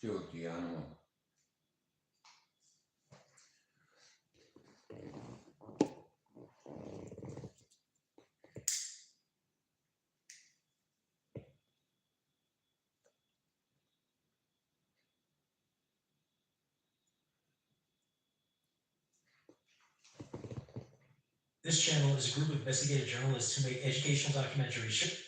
Filthy animal. This channel is a group of investigative journalists who make educational documentaries.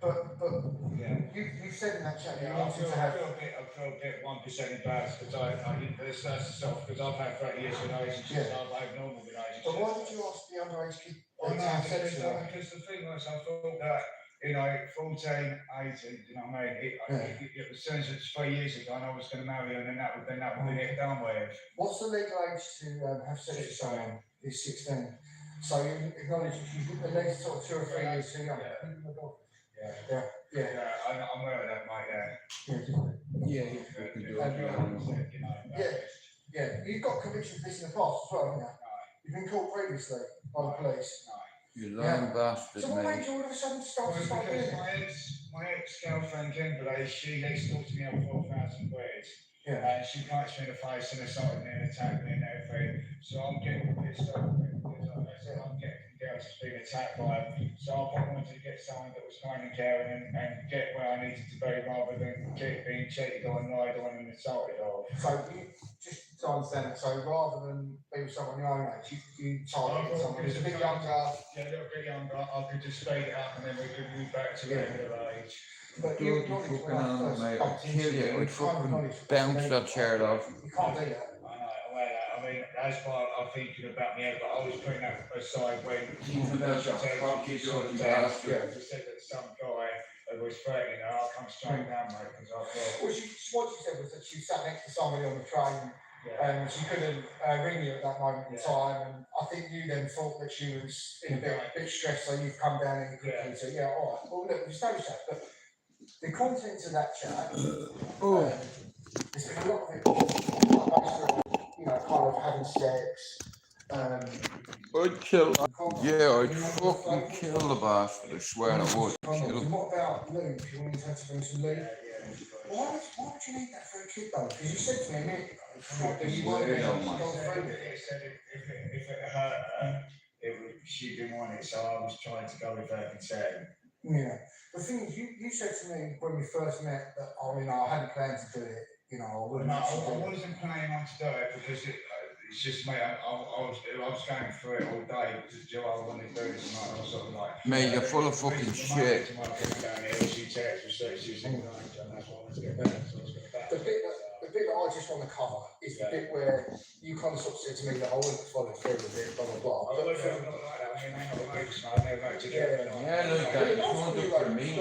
But yeah, you said in that chat, yeah, I feel a bit 1% embarrassed because I didn't put this myself because I've had 30 years relationships, Yeah. I've had normal relationships. But why did you ask the underage kid? Because the thing was, I thought that, you know, 14, 18, you know what I mean? It was since it's 3 years ago and I was going to marry her and then that would be it done with. What's the legal age to have sex with someone? Is 16. So you acknowledge you've at least sort of 2 or 3 years too young. Yeah. I'm aware of that, mate, Yeah, you can do it. Yeah. You've got conviction for this in the past as well, haven't you? No. You've been caught previously by the police. No. You lying bastard, So what made you all of a sudden start doing it? My ex-girlfriend Kimberly, she talked to me over 4,000 quid. Yeah. And she punched me in the face and assaulted me and attacked me and everything. So I'm getting pissed off because I'm getting girls that's being attacked by them. So I wanted to get someone that was kind and caring and get where I needed to be rather than keep being cheated on, lied on and assaulted on. So you, just to understand it, so rather than be with someone your own age, you targeted someone who's a bit younger. Yeah, a little bit younger. I could just speed it up and then we could move back to regular age. But Dude, you you acknowledge fucking when I animal, first mate. I'd bumped into kill you. you, I'd fucking bounce that chair off. You can't do that. I know, I'm aware of that. I mean, that's why I'm thinking about me, but I was putting that aside when she said that some guy was threatening her. I'll come straight down, mate, because I thought. Well, what she said was that she sat next to somebody on the train. And she couldn't ring you at that moment in time, and I think you then thought that she was in a bit stressed, so you've come down in quickly. So yeah, all right. Well, look, we've established that, but the contents of that chat, there's been a lot of it, you know, kind of having sex. I'd kill. Yeah, I'd fucking kill the bastard. I swear I would. Kill him. What about lube? You wanted to have to bring some lube? Why would you need that for a kid though? Because you said to me a minute ago that you weren't able to go through it. It said if it hurt her, she didn't want it, so I was trying to go with her consent. Yeah. The thing is, you said to me when we first met that, I mean, I hadn't planned to do it, you know, I wasn't planning on to do it because it's just mate, I was going through it all day because Joe, I wanted to do this, and I was sort of like, Mate, you're full of fucking shit. Down here, she texts, she's in and that's what I wanted to get back. So I was going back. The bit that I just want to cover is the bit where you kind of sort of said to me that I wouldn't follow through with it, blah blah blah. I would have not like that. I mean, I'm not mates, man. They're about to get it. Yeah, look, that's one for me.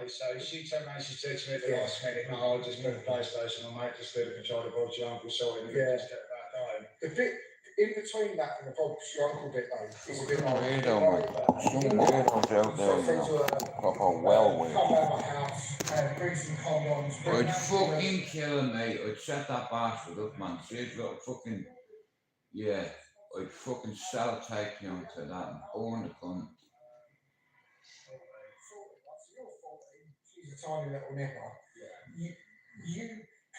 So she turned around, she said to me at the last minute, no, I'll just put the PlayStation on, mate, just let the controller board your uncle sorted and just get that going. The bit in between that and the your uncle bit though is a bit like Weirdo, mate. Some weirdos out there, you know. Proper well weird. Come out of my house and bring some condoms. I'd fucking kill him, mate. I'd set that bastard up, man. See his little fucking. Yeah. I'd fucking sell tape you onto that and burn the cunt. She's a tiny little nipper. You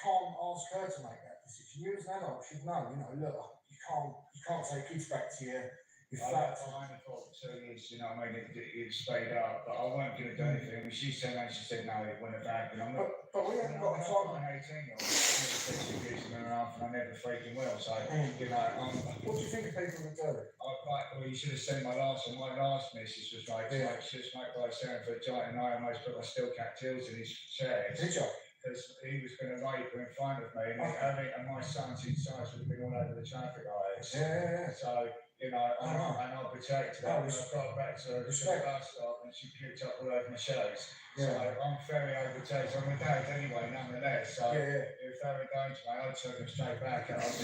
can't ask her to make that decision. You as an adult should know, you know, look, you can't take kids back to your flat. I thought 2 years, you know, I mean, it stayed up, but I wasn't going to do anything. I mean, she said no, it went back, and I'm not. But we haven't got the time. I'm 18 years and a half, and I never freaking will. So, you know, what do you think of people that do it? Well, you should have seen my last one. My last missus was like, she was smoked by a seven for a giant, and I almost put my steel cat tails in his chest. Did you? Because he was going to rape her in front of me, and my son's inside would have been all over the traffic lights. Yeah. So, you know, and I protected her. I got back to her bus stop, and she picked up all over my shoes. So I'm very overprotective. I'm a dad anyway, nonetheless. So if they were going to me, I'd turn them straight back, and I'll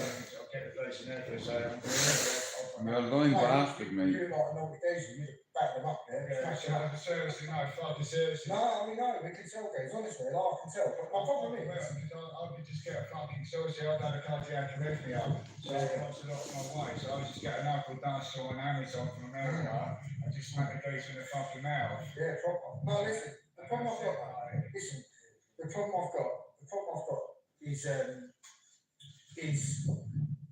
get the police in there for You're a lying bastard, mate. You're like a naughty geezer, you'd back them up there. Seriously, no, fucking seriously. No, I mean, no, we can tell, guys, honestly, I can tell. But my problem is, I could just get a fucking seriously, I've had a cardiac arrhythmia, so I was a lot on my way. So I just get an apple dust or an Amazon from America and just smack the geese in the fucking mouth. Yeah, proper. No, listen, the problem I've got, the problem I've got is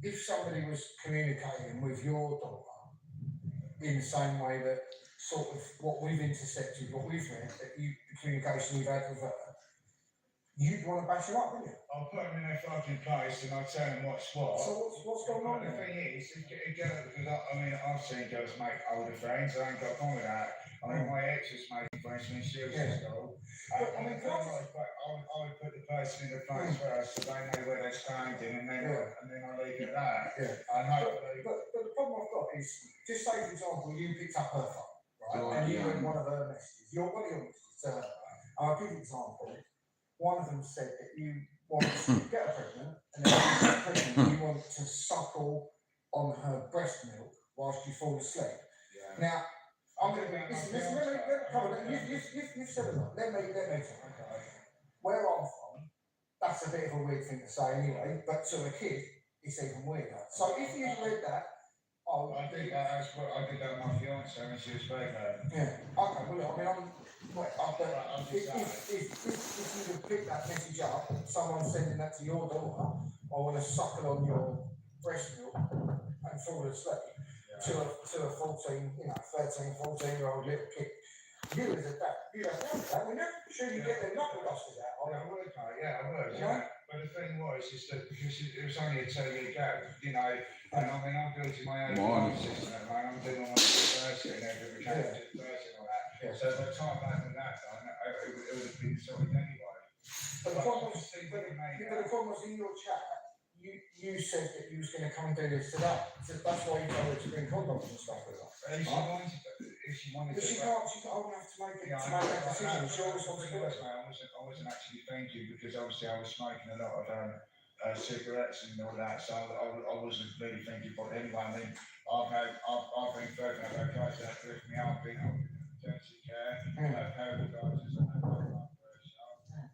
if somebody was communicating with your daughter in the same way that sort of what we've intercepted, what we've read, that the communication you've had with her, you'd want to bash them up, wouldn't you? I'll put them in their fucking place and I'll tell them what's what. So what's going on? The thing is, I've seen girls make older friends, I ain't got a problem with that. I mean, my ex was making friends when she was in school. I would put the person in the place first so they know where they're standing, and then I leave it at that. But the problem I've got is, just say for example, you picked up her phone, right? And you read one of her messages. One of your messages to her. I'll give you an example. One of them said that you want to get her pregnant, and then when you get pregnant, you want to suckle on her breast milk whilst you fall asleep. Now, I'm going to be, listen, let me cover that. You've said it. Let me talk. Where I'm from, that's a bit of a weird thing to say anyway, but to a kid, it's even weirder. So if you read that, I did that with my fiance when she was pregnant. Yeah. Okay, well, I mean, if you'd have picked that message up, someone sending that to your daughter, I want to suckle on your breast milk and fall asleep. To a 13, 14-year-old little kid. You as a dad, you'd have done that, wouldn't you? Sure, you get them knuckle dusters out. I would, yeah. But the thing was, is that because it was only a 2-year gap, you know, and I mean, I'm building my own system at the moment, I'm doing all my university and everything, and all that. So by the time I had that done, it would have been sorted anyway. But the problem was in your chat, you said that you was going to come and do this today. So that's why you told her to bring condoms and stuff with her. If she wanted to. But she's not old enough to make that decision. It's your responsibility. I wasn't actually thinking because obviously I was smoking a lot of cigarettes and all that, so I wasn't really thinking. But anyway, I mean, I've been further about guys that lift me up, been in intensive care, paralyzers and that.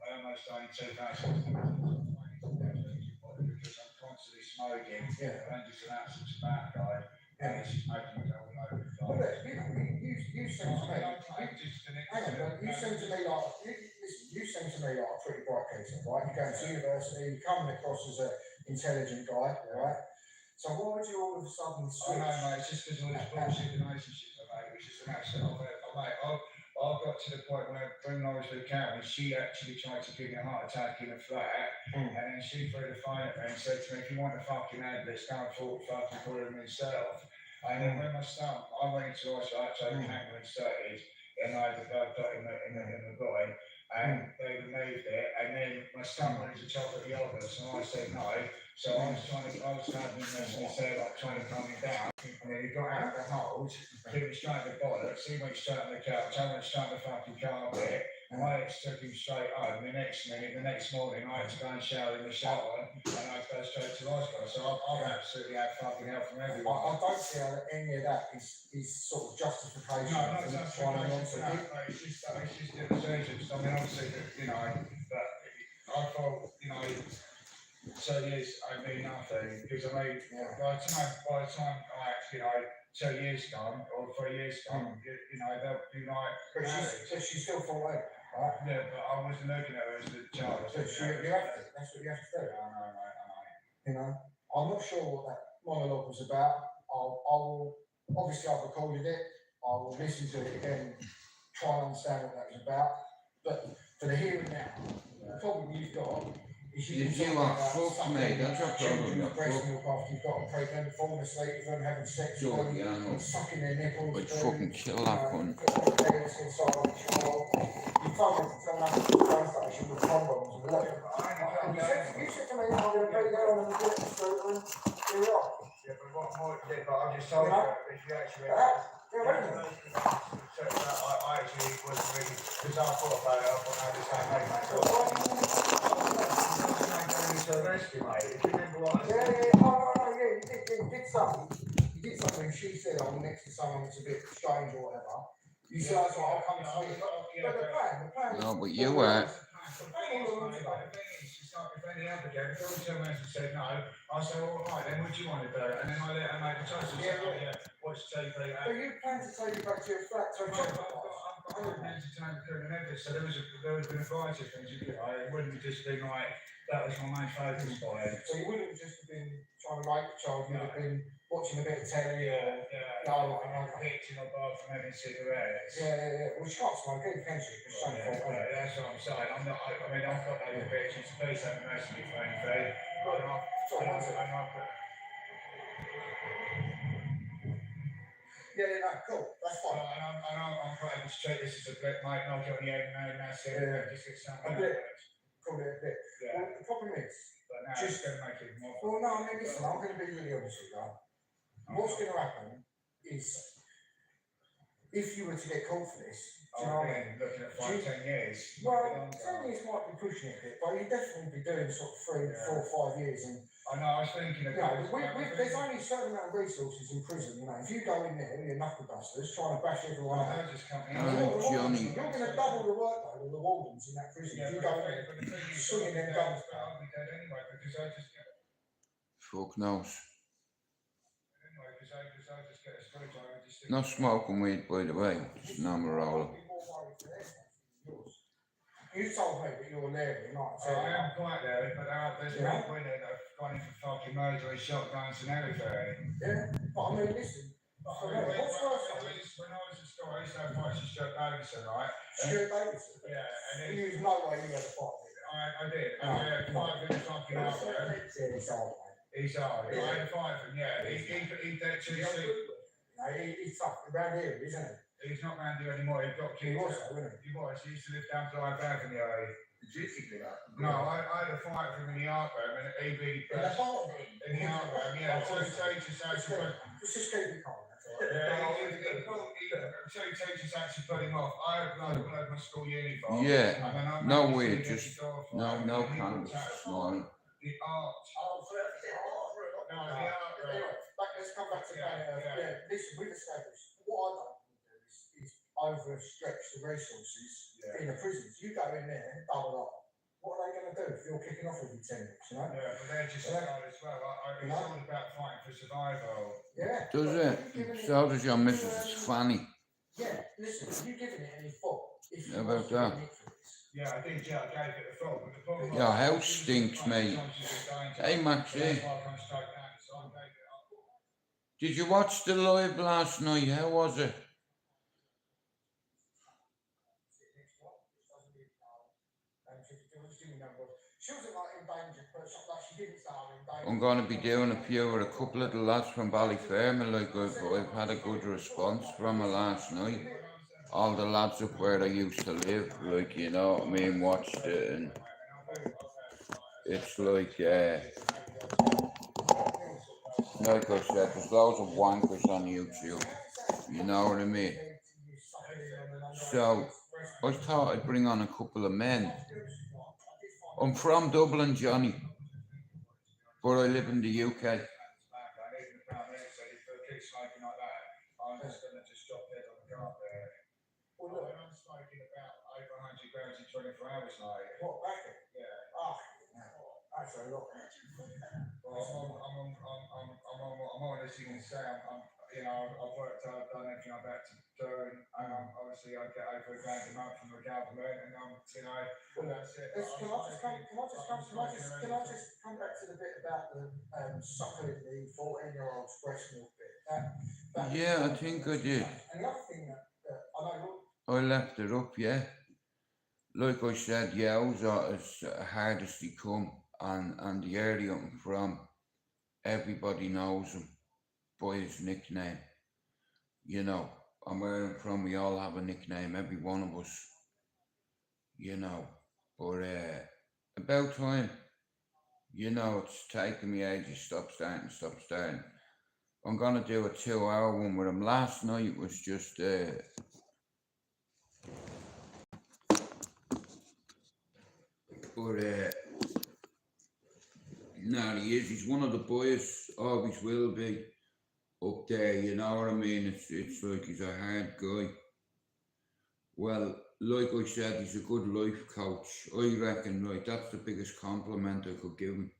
I almost died in 2000. Because I'm constantly smoking and just an absolute smack guy, and it's just making me go all over the place. Well, look, you seem to me, you seem to me like a pretty bright geezer, right? You're going to university, you're coming across as an intelligent guy, right? So why would you all of a sudden switch? I know, mate, it's just because of all this bullshit relationships I've had, which is an accident. I I got to the point where when I was with Karen, she actually tried to give me a heart attack in the flat, and then she threw the phone at me and said to me, if you want a fucking ambulance, go and fucking call him himself. And then when my son, I went into the hospital, I had to have an inserted, and I had the blood got in the body, and they removed it, and then my son wanted to chocolate yogurt, so I said no. So I was having this like trying to calm him down, and then he got out of the hold, he was straight to the bollocks, he went straight on the couch, I went straight on the fucking carpet, I took him straight home. The next morning, I had to go and shower in the shower, and I had to go straight to the hospital. So I've absolutely had fucking help from everyone. I don't see how any of that is sort of justification. No, not justification. It's just the decisions. I mean, obviously, you know, but I thought, you know, 2 years I mean nothing, because I mean, by the time I actually, you know, 2 years gone or 3 years gone, you know, they'll be like, but she's still 14, right? Yeah, but I wasn't looking at her as a child. So you have to. That's what you have to do. I know, mate. You know, I'm not sure what that monologue was about. I'll obviously I've recorded it. I will listen to it again, try and understand what that was about. But for the here and now, the problem you've got is You are fucked, mate. That's your problem. You're breast fucked. milk after you've got them pregnant, falling asleep with them, having sex with Sure, them, yeah, I know. sucking their nipples. I'd fucking kill that cunt. You told me to turn up at the train station with condoms and look. You said to me, I'm going to be there on the street and here we are. Yeah, but what more did, but I just told you, if you actually... I actually was really, because I thought about it, I thought, no, this ain't mate, mate. So rescue, mate. If you remember what I said. You did something. You did something. She said, I'm next to someone that's a bit strange or whatever. You said, that's what I'll come to me. But the plan. No, but you were. If any other game, if all two men said no, I said, all right, then what do you want to do? And then I let her make the choice and say, oh yeah, watch TV. So you plan to take it back to your flat to a check? I've got an entertainment and everything, so there was been a variety of things, you know, it wouldn't have just been like, that was my main focus by it. So you wouldn't have just been trying to rape the child, you would have been watching a bit of telly or... Pitching or bar from having cigarettes. Well, she can't smoke either, can she? That's what I'm saying. I mean, I've got those pictures. Please haven't asked me for anything. Cool. That's fine. I'm quite able to treat this as a bit, mate. Not get on the head and that's it. Just get something. Call it a bit. Yeah. Well, the problem is... But now it's going to make it more... Well, no, I mean, listen, I'm going to be really honest with you. What's going to happen is, if you were to get caught for this, do you know what I mean? Looking at 5-10 years. Well, 10 years might be pushing it a bit, but you'd definitely be doing sort of 3, 4, 5 years. And I know, I was thinking about there's only a certain amount of resources in prison, you know. If you go in there with your knuckle dusters trying to bash everyone out, Johnny. you're going to double the workload of the wardens in that prison. If you go in there swinging them guns. I'll be dead anyway, because I just get... Fuck knows. Anyway, because I just get a screwdriver and just... Not smoking weed, by the way. Just an roller. You told me that you're Larry, not I am quite Larry, but there's people in there that have gone in for fucking murder and shotguns and everything. Yeah, but I mean, listen. What's worse? When I was at school, I used to have fights with Stuart Davison, right? Stuart Davison? Yeah, and then... You was no way you had a fight with him. I did. I had 5 minutes fucking out there. Yeah, he's hard, mate. He's hard. I had a fight with him, yeah. He actually... No, he's tough around here, isn't he? He's not around here anymore. He got He kicked was, out. though, wasn't he? He was. He used to live down Drive Avenue. Did you think that? No, I had a fight with him in the art room, and he really... In the art room? In the art room, yeah. So he teaches actually... Let's just keep it calm, that's all right. Yeah, so he teaches actually put him off. I had my school uniform. Yeah. And then I No managed to weed, get just... the door for No him, cannabis. and he walked out. Smiling. The art. Oh, so that's the art room. No, the art room. Anyway, let's come back to that. Yeah. Listen, we've established what I don't want to do is overstretch the resources in the prisons. You go in there, double up. What are they going to do if you're kicking off every 10 minutes, you know? Yeah, but they're just started as well. It's all about fighting for survival. Yeah. Does it? So does your missus. It's funny. Yeah, listen, have you given it any thought? How about that? Yeah, I did. Yeah, I gave it a thought. But the problem Your house stinks, mate. Hey, Maxie. Did you watch the live last night? How was it? I'm going to be doing a few with a couple of the lads from Ballyfermot. Like I've had a good response from it last night. All the lads up where I used to live, like, you know what I mean, watched it, and it's like I said, there's loads of wankers on YouTube, you know what I mean? So I thought I'd bring on a couple of men. I'm from Dublin, Johnny, but I live in the UK. I'm smoking about over 100 grams in 24 hours, like. What, racket? Yeah. Oh, that's a lot. Well, I'm on, as you can say, I've worked hard, done everything I've had to do, and obviously I get over £1 grand a month from the government, and well, that's it. Can I just come back to the bit about the suckling the 14-year-old's breast milk bit? Yeah, I think I did. And the other thing that I know. I left it up, yeah. Like I said, yowser is hard as they come, and the area I'm from, everybody knows him by his nickname. You know, and where I'm from, we all have a nickname, every one of us. You know, but about time. You know, it's taking me ages, stop starting. I'm gonna do a 2-hour one with him. Last night was just no, he is. He's one of the boys. Always will be up there. You know what I mean? It's like he's a hard guy. Well, like I said, he's a good life coach. I reckon, right? That's the biggest compliment I could give him.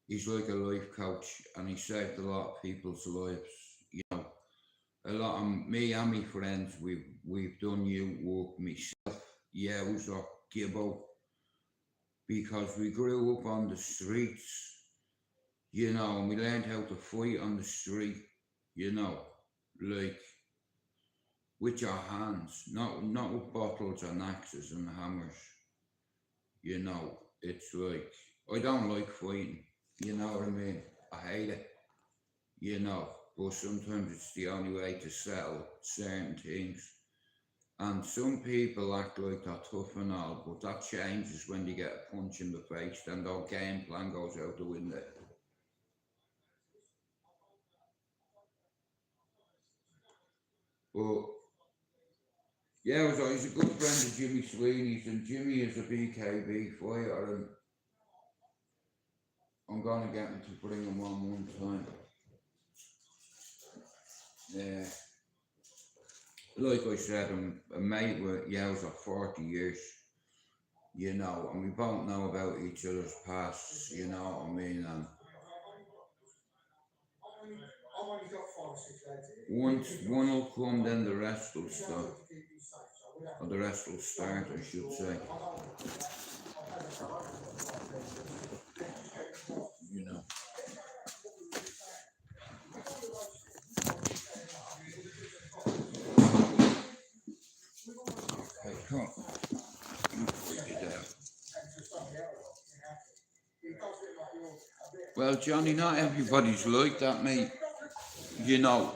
He's like a life coach, and he saved a lot of people's lives. You know, a lot of me and my friends, we've done youth work. Myself, yowser, Gibbo, because we grew up on the streets, you know, and we learned how to fight on the street, you know, like with your hands, not with bottles and axes and hammers. You know, it's like, I don't like fighting, you know what I mean? I hate it, you know, but sometimes it's the only way to settle certain things. And some people act like they're tough and all, but that changes when they get a punch in the face, then their game plan goes out the window. But yeah, he's a good friend of Jimmy Sweeney's, and Jimmy is a BKB fighter, and I'm gonna get him to bring him on one time. Yeah. Like I said, I'm a mate with Yowser 40 years, you know, and we both know about each other's pasts, you know what I mean, and once one will come, then the rest will stop, or the rest will start, I should say. You know. Hey, come on. Well, Johnny, not everybody's like that, mate. You know,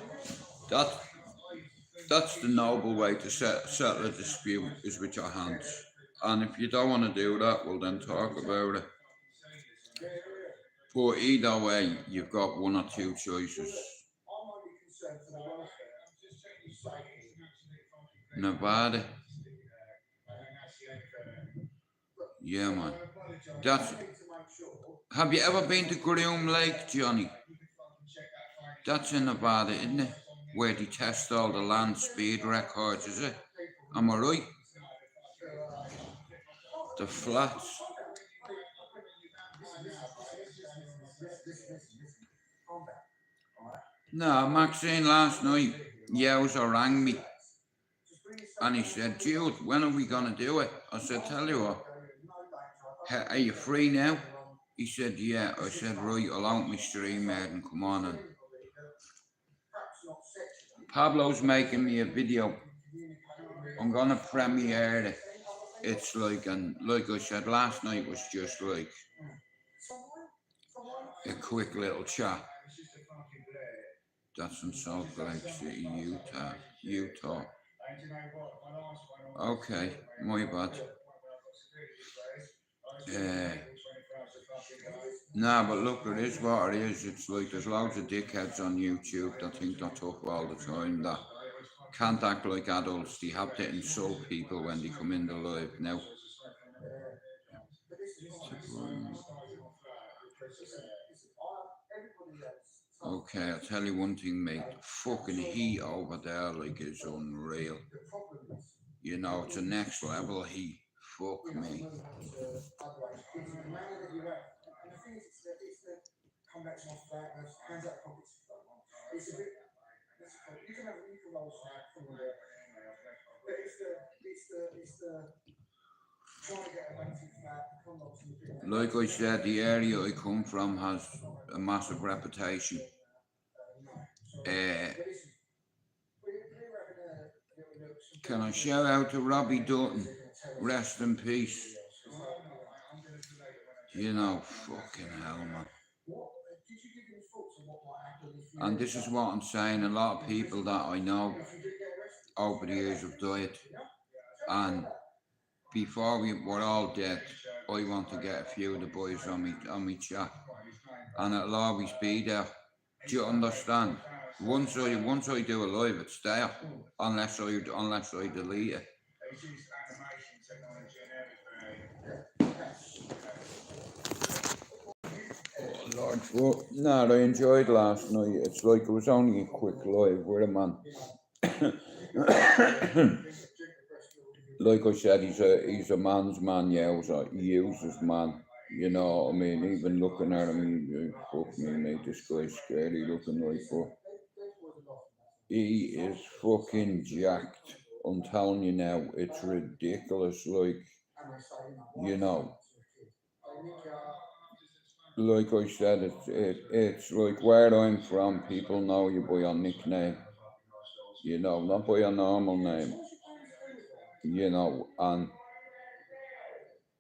that's the noble way to settle a dispute, is with your hands. And if you don't want to do that, well, then talk about it. But either way, you've got one or two choices. Nevada. Yeah, man. Have you ever been to Groom Lake, Johnny? That's in Nevada, isn't it? Where they test all the land speed records, is it? Am I right? The flats. No, Maxine last night, Yowser rang me, and he said, Jude, when are we going to do it? I said, tell you what, are you free now? He said, yeah. I said, right, I'll out my stream and come on. And Pablo's making me a video. I'm going to premiere it. It's like, and like I said, last night was just like, a quick little chat. That's in Salt Lake City, Utah. Okay, my bad. Nah, but look, it is what it is. It's like there's loads of dickheads on YouTube that think they're tough all the time, that can't act like adults. They have to insult people when they come in the live now. Okay, I'll tell you one thing, mate. The fucking heat over there, like, is unreal. You know, it's a next level heat. Fuck me. Like I said, the area I come from has a massive reputation. Can I shout out to Robbie Dutton? Rest in peace. You know, fucking hell, man. And this is what I'm saying, a lot of people that I know over the years have died. And before we're all dead, I want to get a few of the boys on me chat. And it'll always be there. Do you understand? Once I do a live, it's there. Unless I delete it. Oh Lord, well, no, I enjoyed last night. It's like it was only a quick live with a man. Like I said, he's a man's man, yowser. He uses man. You know what I mean? Even looking at him, fuck me, mate, this guy's scary looking like, but he is fucking jacked. I'm telling you now, it's ridiculous. Like, you know, like I said, it's like where I'm from, people know you by your nickname. You know, not by your normal name. You know, and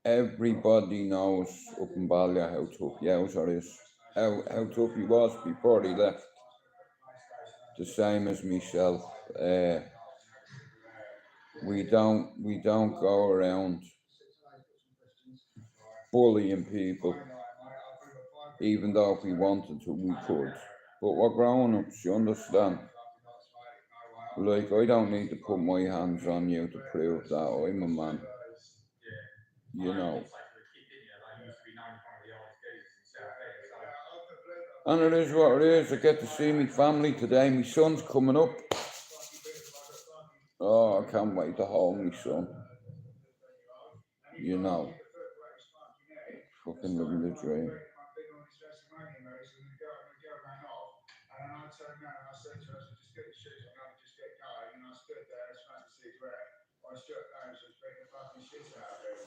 everybody knows up in Ballia how tough Yowser is. How tough he was before he left. The same as myself. We don't go around bullying people. Even though if we wanted to, we could. But we're grown ups, you understand? Like, I don't need to put my hands on you to prove that I'm a man. You know. And it is what it is. I get to see my family today. My son's coming up. Oh, I can't wait to hold my son. You know. Fucking living the dream.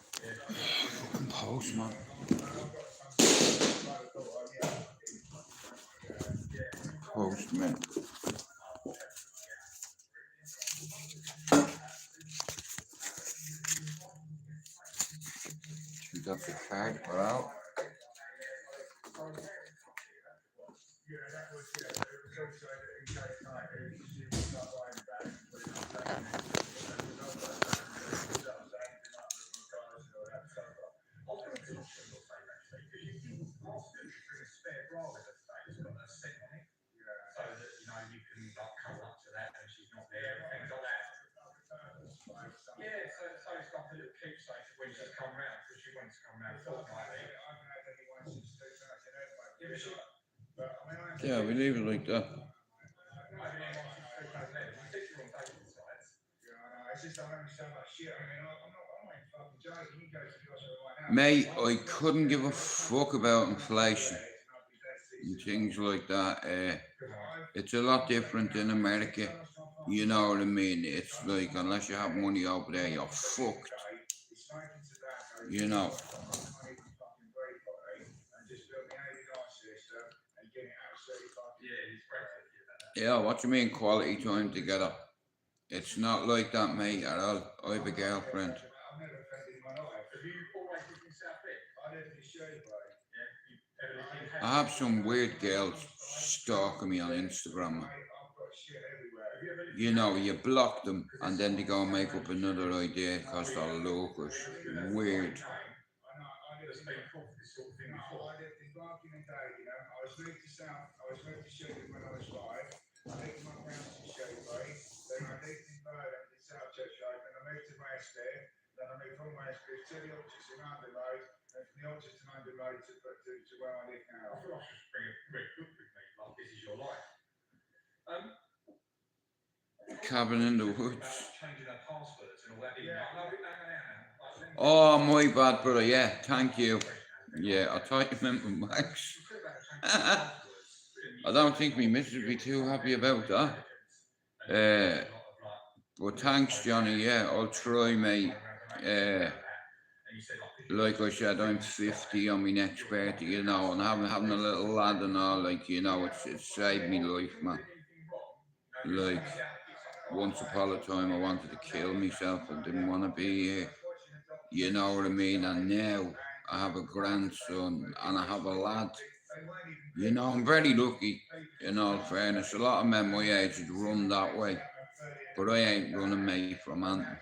Fucking postman. Postman. You got the card put out. Yeah, we leave it like that. Mate, I couldn't give a fuck about inflation and things like that. It's a lot different in America. You know what I mean? It's like, unless you have money over there, you're fucked. You know. Yeah, what you mean quality time together? It's not like that, mate, at all. I have a girlfriend. I have some weird girls stalking me on Instagram. Man. You know, you block them and then they go and make up another idea because they're locals. Weird. Cabin in the woods. Oh, my bad, brother. Yeah, thank you. Yeah, I thought you meant with Max. I don't think my missus would be too happy about that. But thanks, Johnny. Yeah, I'll try, mate. Like I said, I'm 50 on my next birthday, you know, and having a little lad and all, like, you know, it's saved me life, man. Like, once upon a time, I wanted to kill myself. I didn't want to be here. You know what I mean? And now I have a grandson and I have a lad. You know, I'm very lucky, in all fairness. A lot of men my age would run that way. But I ain't running, mate, from Anton.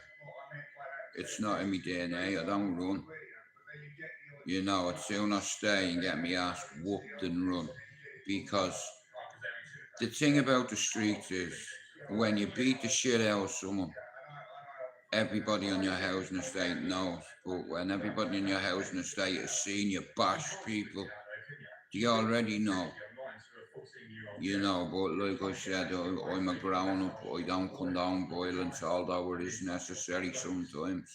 It's not in my DNA. I don't run. You know, I'd sooner stay and get my ass whooped and run. Because the thing about the streets is, when you beat the shit out of someone, everybody on your housing estate knows. But when everybody in your housing estate has seen you bash people, they already know. You know, but like I said, I'm a grown up. I don't condone violence, although it is necessary sometimes.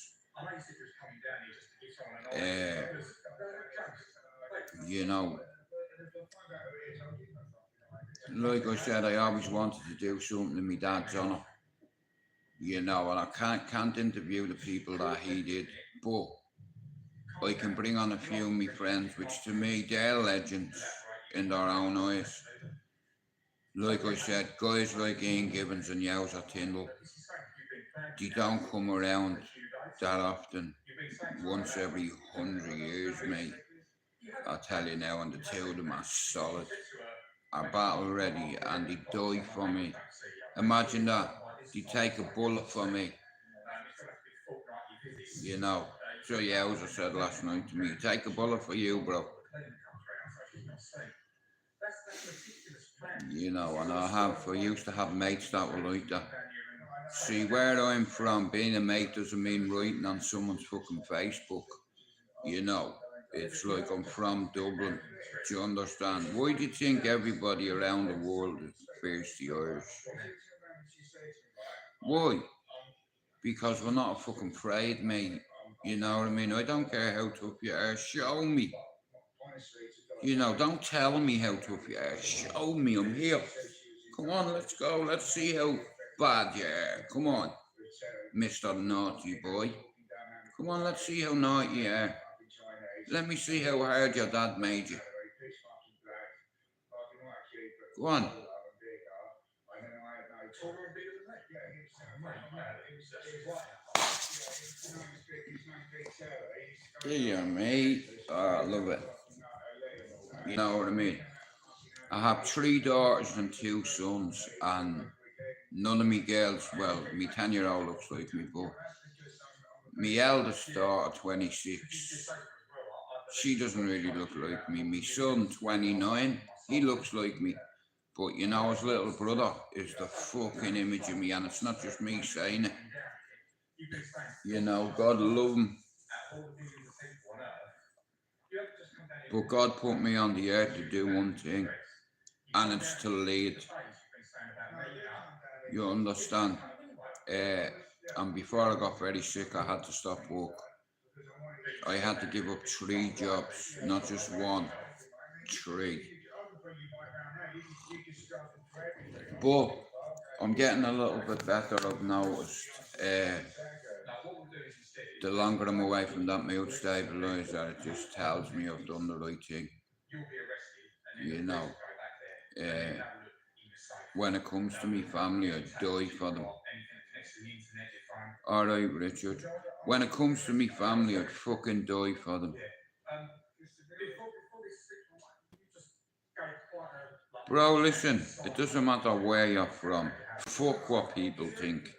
You know, like I said, I always wanted to do something in my dad's honour. You know, and I can't interview the people that he did, but I can bring on a few of my friends, which to me, they're legends in their own eyes. Like I said, guys like Ian Gibbons and Yowser Tyndall, they don't come around that often, once every 100 years, mate. I'll tell you now, and the two of them are solid, are battle ready, and they die for me. Imagine that, they take a bullet for me. You know, so Yowser said last night to me, take a bullet for you, bro. You know, and I used to have mates that were like that. See, where I'm from, being a mate doesn't mean writing on someone's fucking Facebook. You know, it's like I'm from Dublin. Do you understand? Why do you think everybody around the world fears the Irish? Why? Because we're not fucking afraid, mate. You know what I mean? I don't care how tough you are. Show me. You know, don't tell me how tough you are. Show me I'm here. Come on, let's go. Let's see how bad you are. Come on, Mr. Naughty Boy. Come on, let's see how naughty you are. Let me see how hard your dad made you. Go on. Yeah, mate. I love it. You know what I mean? I have 3 daughters and 2 sons, and none of me girls, well, me 10-year-old looks like me, but my eldest daughter, 26, she doesn't really look like me. My son, 29, he looks like me. But you know, his little brother is the fucking image of me, and it's not just me saying it. You know, God love him. But God put me on the earth to do one thing, and it's to lead. You understand? And before I got very sick, I had to stop work. I had to give up 3 jobs, not just 1, 3. But I'm getting a little bit better, I've noticed. The longer I'm away from that mood stabilizer, it just tells me I've done the right thing. You know, when it comes to me family, I die for them. Alright, Richard. When it comes to me family, I'd fucking die for them. Bro, listen, it doesn't matter where you're from. Fuck what people think.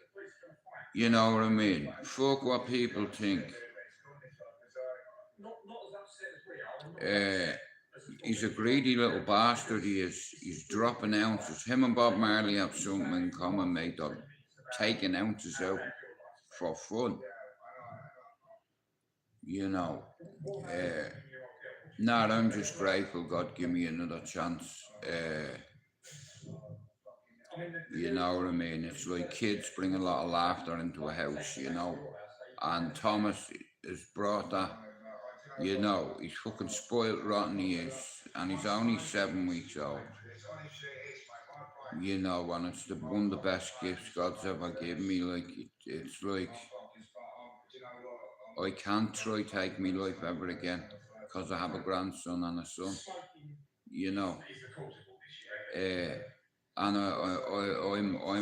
You know what I mean? Fuck what people think. He's a greedy little bastard, he is. He's dropping ounces. Him and Bob Marley have something in common, mate. They're taking ounces out for fun. You know. Nah, I'm just grateful God give me another chance. You know what I mean? It's like kids bring a lot of laughter into a house, you know. And Thomas has brought that, you know. He's fucking spoiled rotten, he is. And he's only 7 weeks old. You know, and it's one of the best gifts God's ever given me. Like, it's like, I can't try take my life ever again, because I have a grandson and a son, you know. And I'm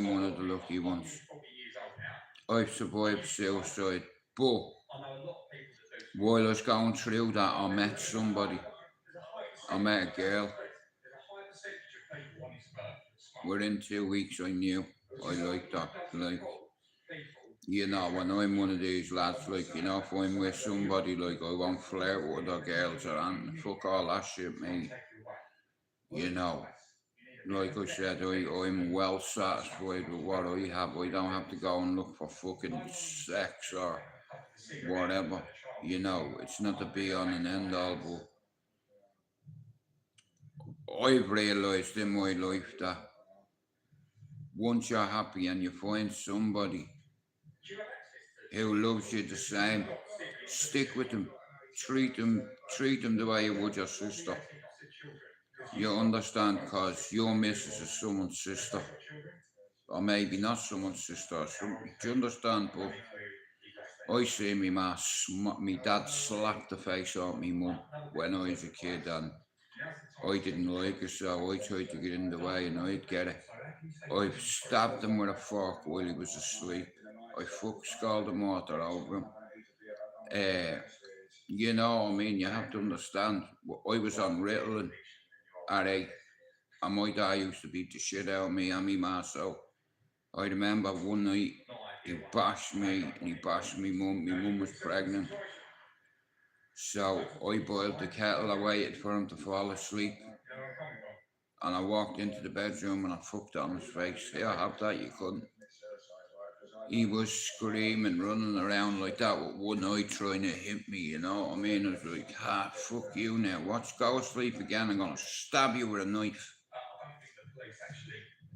one of the lucky ones. I've survived suicide, but while I was going through that, I met somebody. I met a girl. Within 2 weeks, I knew I liked her. Like, you know, when I'm one of these lads, like, you know, if I'm with somebody, like, I won't flirt with other girls or anything. Fuck all that shit, mate. You know, like I said, I'm well satisfied with what I have. I don't have to go and look for fucking sex or whatever. You know, it's not the be on and end all, but I've realised in my life that once you're happy and you find somebody who loves you the same, stick with them. Treat them the way you would your sister. You understand, because your missus is someone's sister. Or maybe not someone's sister. Do you understand? But I see me dad slapped the face off me mum when I was a kid, and I didn't like it, so I tried to get in the way and I'd get it. I stabbed him with a fork while he was asleep. I scalded water over him. You know, I mean, you have to understand, I was on Ritalin at 8, and my dad used to beat the shit out of me and me ma, so I remember one night he bashed me and he bashed me mum. My mum was pregnant, so I boiled the kettle. I waited for him to fall asleep, and I walked into the bedroom and I fucked it on his face. Here, have that, you couldn't. He was screaming, running around like that with one eye trying to hit me, you know what I mean? I was like, fuck you now. Go asleep again, I'm gonna stab you with a knife.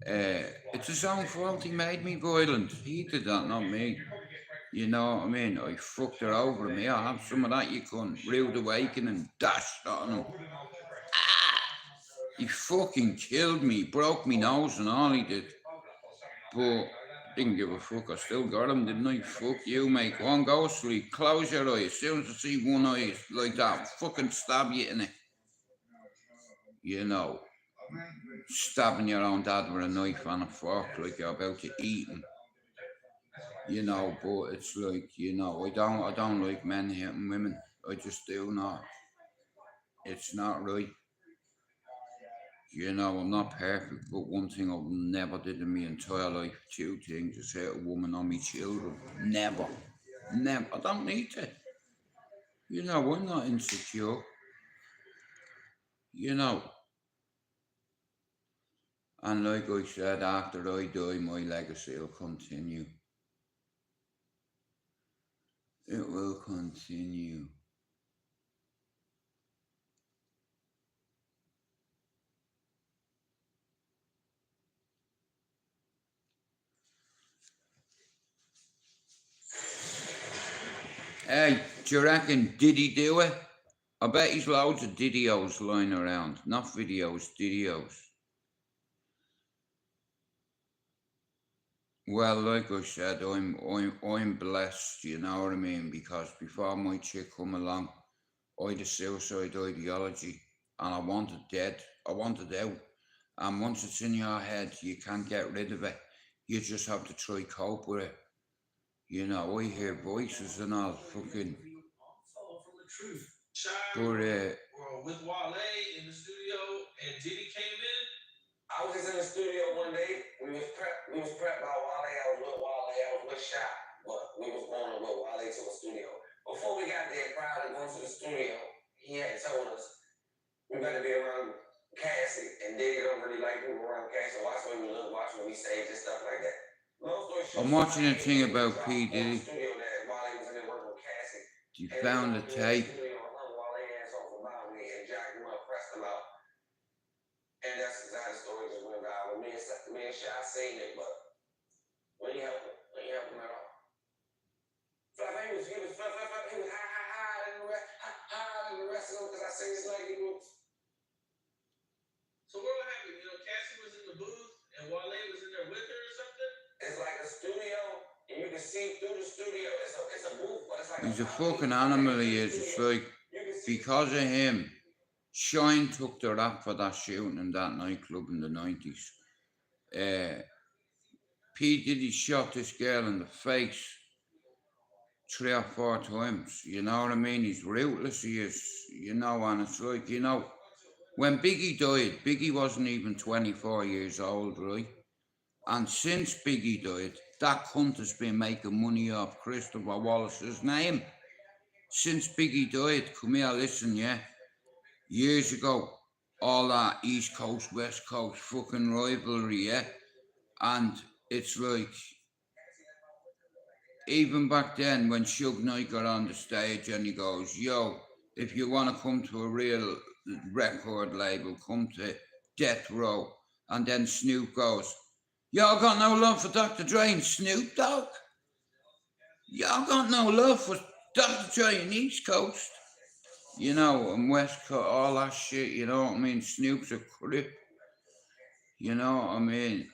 It's his own fault, he made me violent. He did that, not me. You know what I mean? I fucked her over him. Here, have some of that, you cunt. Rude awakening, dashed on him. He fucking killed me, broke me nose and all he did. But didn't give a fuck, I still got him, didn't I? Fuck you, mate. Go on, go sleep. Close your eyes. As soon as I see one eye like that, fucking stab you in it. You know, stabbing your own dad with a knife and a fork like you're about to eat him. You know, but it's like, you know, I don't like men hitting women. I just do not. It's not right. You know, I'm not perfect, but one thing I never did in my entire life, 2 things, is hit a woman or my children. Never. I don't need to. You know, I'm not insecure. You know. And like I said, after I die, my legacy will continue. It will continue. Hey, do you reckon, did he do it? I bet he's loads of videos lying around. Not videos, videos. Well, like I said, I'm blessed, you know what I mean? Because before my chick come along, I had a suicide ideology, and I wanted dead. I wanted out. And once it's in your head, you can't get rid of it. You just have to try cope with it. You know, I hear voices and all fucking. But with Wale in the studio and Diddy came in, I was just in the studio one day. We was prepped by Wale. I was with Wale. I was with Shot, but we was going with Wale to the studio. Before we got there, prior to going to the studio, he had told us we better be around Cassie, and Diddy don't really like people around Cassie. Watch when we look, watch when we stage and stuff like that. Long story short, I'm watching a thing about P. in the Diddy. studio that Wale was in there working with Cassie. He found the tape. Wale ass off about me and jacked him up, pressed him out. And that's exactly the story just went down. Me and Shy seen it, but we ain't help him. We ain't help him at all. He was high than the rest of them because I seen this like he was. So what happened? You know, Cassie was in the booth and Wale was in there with her or something? It's like a studio, and you can see through the studio. It's a booth, but it's like He's a fucking animal, he is. It's like, because of him, Shine took the rap for that shooting in that nightclub in the 90s. P. Diddy shot this girl in the face 3 or 4 times. You know what I mean? He's ruthless, he is. You know, and it's like, you know, when Biggie died, Biggie wasn't even 24 years old, right? And since Biggie died, that cunt has been making money off Christopher Wallace's name. Since Biggie died, come here, listen, yeah? Years ago, all that East Coast, West Coast fucking rivalry, yeah? And it's like, even back then when Suge Knight got on the stage and he goes, yo, if you want to come to a real record label, come to Death Row. And then Snoop goes, y'all got no love for Dr. Dre and Snoop Dogg? Y'all got no love for Dr. Dre and East Coast? You know, and West Coast, all that shit, you know what I mean? Snoop's a crip. You know what I mean?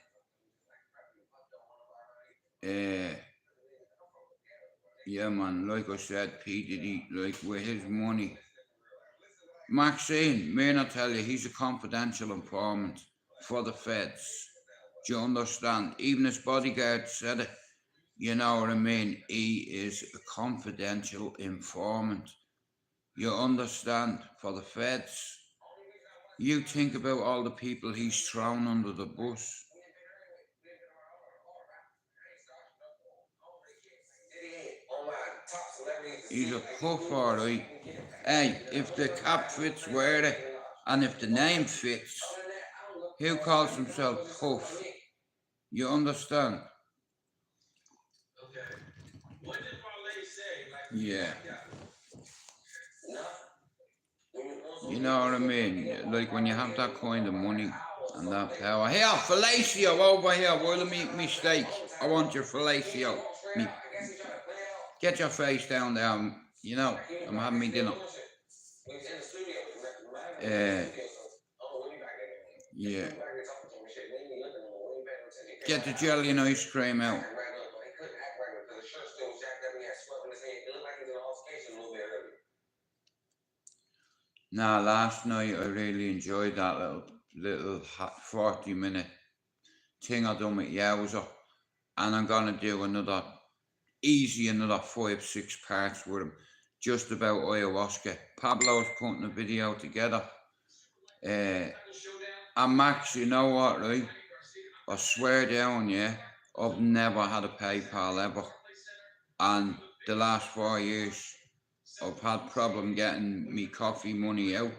Yeah, man, like I said, P. Diddy, like with his money. Maxine, may I tell you, he's a confidential informant for the feds. Do you understand? Even his bodyguard said it. You know what I mean? He is a confidential informant. You understand? For the feds. You think about all the people he's thrown under the bus. He's a puff, alright. Hey, if the cap fits, wear it. And if the name fits, who calls himself Puff? You understand? Okay. What did Wale say? Like, Yeah. You know what I mean? Like when you have that kind of money and that power. Here, fellatio over here. While I make mistake, I want your fellatio. Get your face down there. You know, I'm having me dinner. Yeah. Get the jelly and ice cream out. Nah, last night I really enjoyed that little 40-minute thing I done with Yowser. And I'm gonna do another 5-6 parts with him. Just about ayahuasca. Pablo's putting a video together. And Max, you know what, right? I swear down, yeah, I've never had a PayPal ever. And the last 4 years, I've had problem getting me coffee money out.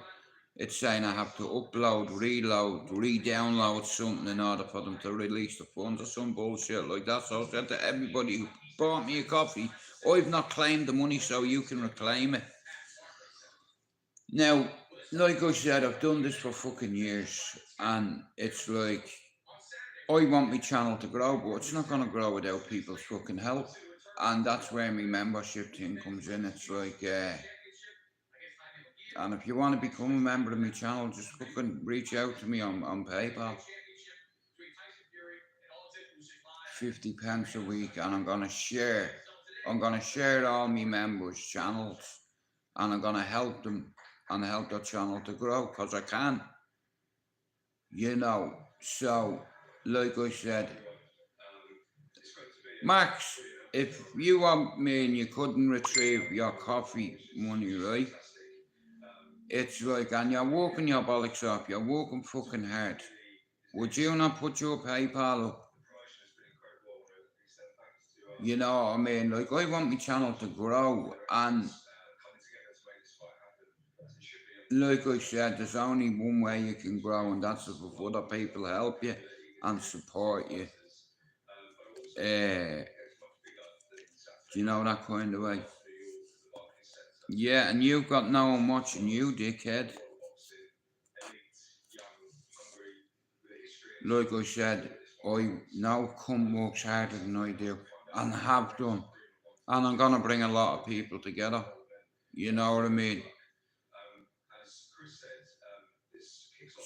It's saying I have to upload, reload, re-download something in order for them to release the funds or some bullshit like that. So I said to everybody who bought me a coffee, I've not claimed the money so you can reclaim it. Now, like I said, I've done this for fucking years, and it's like, I want my channel to grow, but it's not going to grow without people's fucking help. And that's where my membership thing comes in. It's like, and if you want to become a member of my channel, just fucking reach out to me on PayPal. 50 pence a week, and I'm gonna share all my members' channels, and I'm gonna help them and help their channel to grow, because I can. You know, so like I said, Max, if you want me and you couldn't retrieve your coffee money, right? It's like, and you're working your bollocks off, you're working fucking hard. would you not put your PayPal up? You know what I mean? Like, I want my channel to grow, and like I said, there's only one way you can grow, and that's if other people help you and support you. Do you know that kind of way? Yeah, and you've got no one watching you, dickhead. Like I said, I know cunt works harder than I do, and have done. And I'm gonna bring a lot of people together. You know what I mean?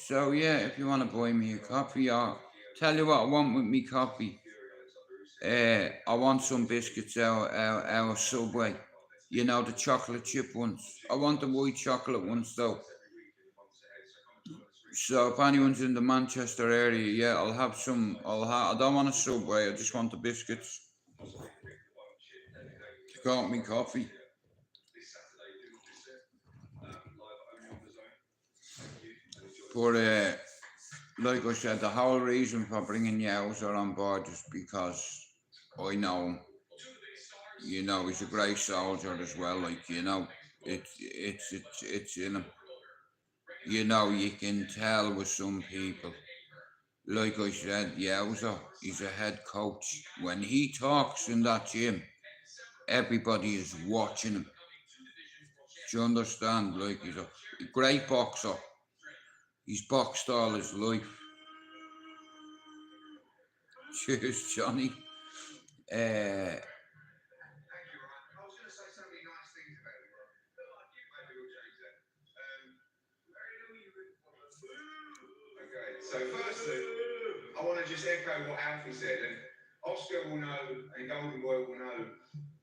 So yeah, if you want to buy me a coffee, or tell you what I want with me coffee. I want some biscuits out of Subway. You know, the chocolate chip ones. I want the white chocolate ones though. So if anyone's in the Manchester area, yeah, I'll have some. I don't want a Subway. I just want the biscuits to go with me coffee. But like I said, the whole reason for bringing Yowser on board is because I know him. You know, he's a great soldier as well. Like, you know, it's in him. You know, you can tell with some people. Like I said, Yowser, he's a head coach. When he talks in that gym, everybody is watching him. Do you understand? Like, he's a great boxer. He's boxed all his life. Cheers, Johnny. Thank you, Ryan. I was going to say so many nice things about it, Ryan. Maybe we'll change that. Okay, so firstly, I want to just echo what Alfie said, and Oscar will know, and Golden Boy will know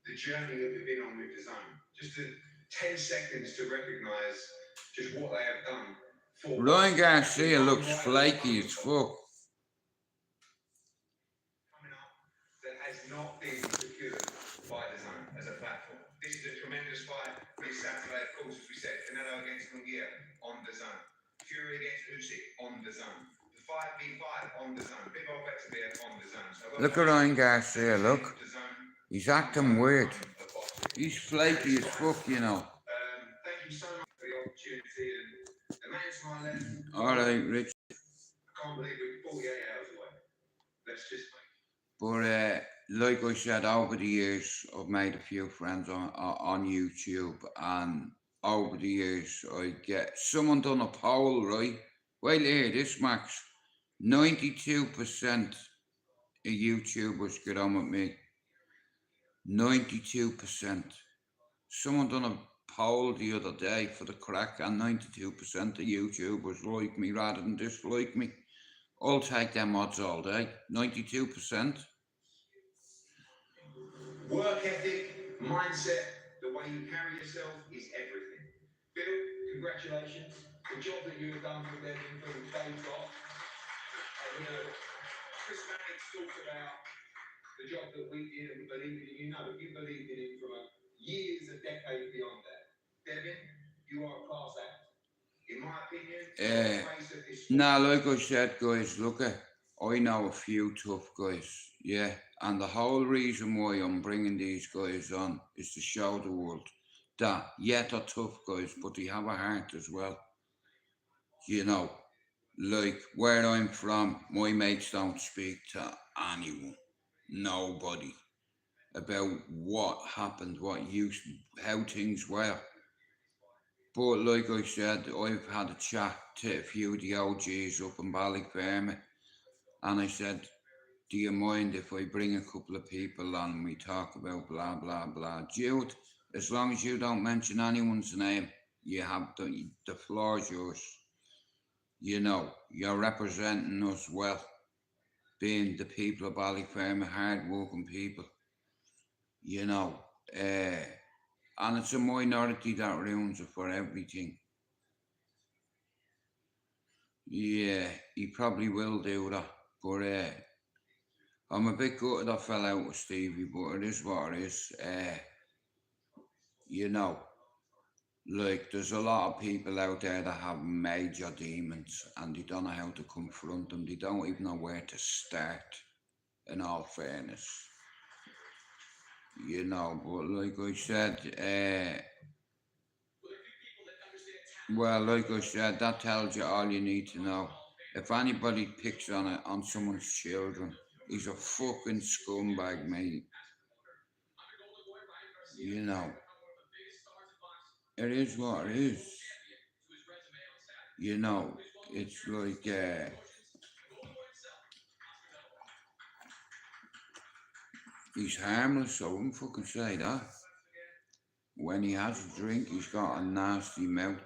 the journey that we've been on with the zone. Just 10 seconds to recognise just what they have done. Ryan Garcia looks flaky as fuck. Coming up that has not been secured by the zone as a platform. This is a tremendous fight this Saturday, of course, as we said. Canelo against Munguia on the zone. Fury against Usyk on the zone. The 5v5 on the zone. Bivol Beterbiev on the zone. So look at Ryan Garcia, look. He's acting weird. He's flaky as fuck, you know. Thank you so much for the opportunity. And the man to my left. Alright, Rich. I can't believe we're 48 hours away. Let's just But like I said, over the years, I've made a few friends on YouTube, and over the years, I get someone done a poll, right? Wait till you hear this, Max. 92% of YouTubers get on with me. 92%. Someone done a poll the other day for the crack, and 92% of YouTubers like me rather than dislike me. I'll take them odds all day. 92%. work ethic, mindset, the way you carry yourself is everything. Bill, congratulations. The job that you have done with them from day dot. Chris Mannix talked about the job that we did and we believed in. You believed in it from years, a decade beyond that. Devin, you are a class act. In my opinion, nah, like I said, guys, look, I know a few tough guys, yeah, and the whole reason why I'm bringing these guys on is to show the world that, yeah, they're tough guys, but they have a heart as well. You know, like where I'm from, my mates don't speak to anyone, nobody, about what happened, how things were. But like I said, I've had a chat to a few of the OGs up in Ballyfermot, and I said, do you mind if I bring a couple of people on and we talk about blah, blah, blah? Jude, as long as you don't mention anyone's name, you have the floor's yours. You know, you're representing us well, being the people of Ballyfermot, hard-working people, you know. And it's a minority that ruins it for everything. Yeah, he probably will do that, but I'm a bit gutted I fell out with Stevie, but it is what it is. You know, Like, there's a lot of people out there that have major demons and they don't know how to confront them. They don't even know where to start, in all fairness. You know, but like I said, well, like I said, that tells you all you need to know. If anybody picks on someone's children, he's a fucking scumbag, mate. You know, it is what it is. You know, it's like, he's harmless, I wouldn't fucking say that. When he has a drink, he's got a nasty mouth,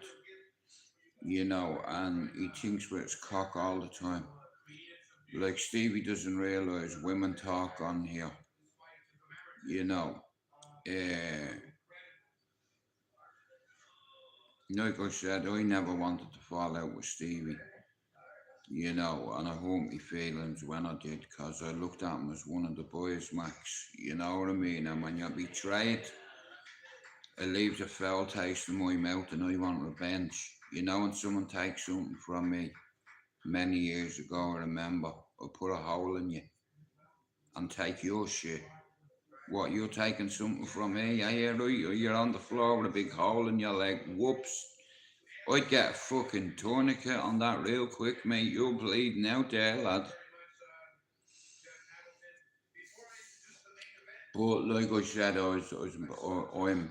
you know, and he thinks with his cock all the time. Like, Stevie doesn't realise women talk on here, you know. Like I said, I never wanted to fall out with Stevie, you know, and I hurt my feelings when I did, because I looked at him as one of the boys, Max, you know what I mean? And when you're betrayed, it leaves a foul taste in my mouth and I want revenge. You know, when someone takes something from me many years ago, I remember, I put a hole in you and take your shit. What, you're taking something from me? Yeah, right, you're on the floor with a big hole in your leg, whoops. I'd get a fucking tourniquet on that real quick, mate. You're bleeding out there, lad. But like I said, I'm.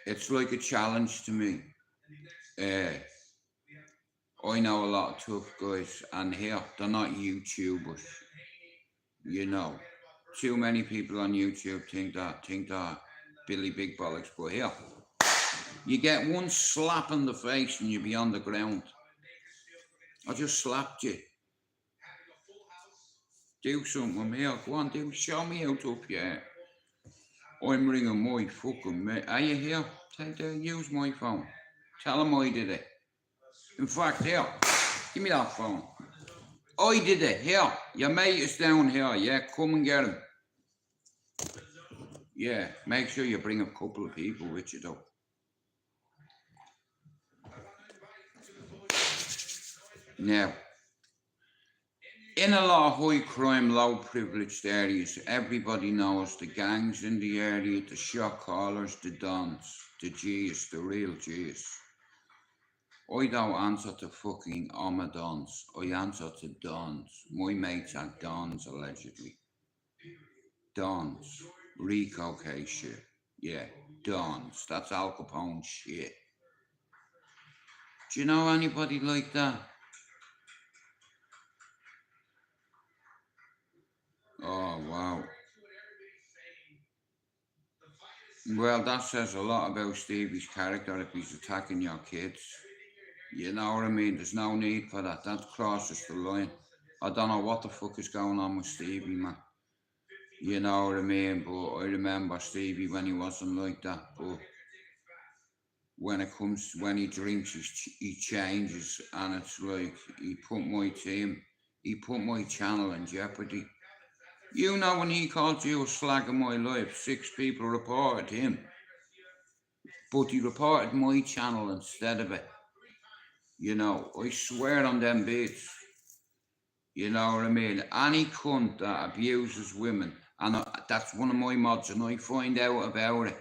It's like a challenge to me. I know a lot of tough guys, and here they're not YouTubers. You know, too many people on YouTube think that Billy Big Bollocks, but here, you get one slap in the face and you'll be on the ground. I just slapped you. Do something here. Go on, show me how tough you are. I'm ringing my fucking mate. Are you here? Use my phone. Tell him I did it. In fact, here, give me that phone. I did it. Here, your mate is down here. Yeah, come and get him. Yeah, make sure you bring a couple of people with you, though. Now, in a lot of high crime, low privileged areas, everybody knows the gangs in the area, the shot callers, the dons, the G's, the real G's. I don't answer to fucking dons. I answer to dons. My mates are dons, allegedly. Dons. Rico case shit. Yeah, dons. That's Al Capone shit. Do you know anybody like that? Oh, wow. Well, that says a lot about Stevie's character if he's attacking your kids. You know what I mean? There's no need for that. That crosses the line. I don't know what the fuck is going on with Stevie, man. You know what I mean? But I remember Stevie when he wasn't like that. But when he drinks, he changes. And it's like, he put my channel in jeopardy. You know, when he called you a slag of my life, 6 people reported him. But he reported my channel instead of it. You know, I swear on them beats. You know what I mean? Any cunt that abuses women, and that's one of my mods, and I find out about it,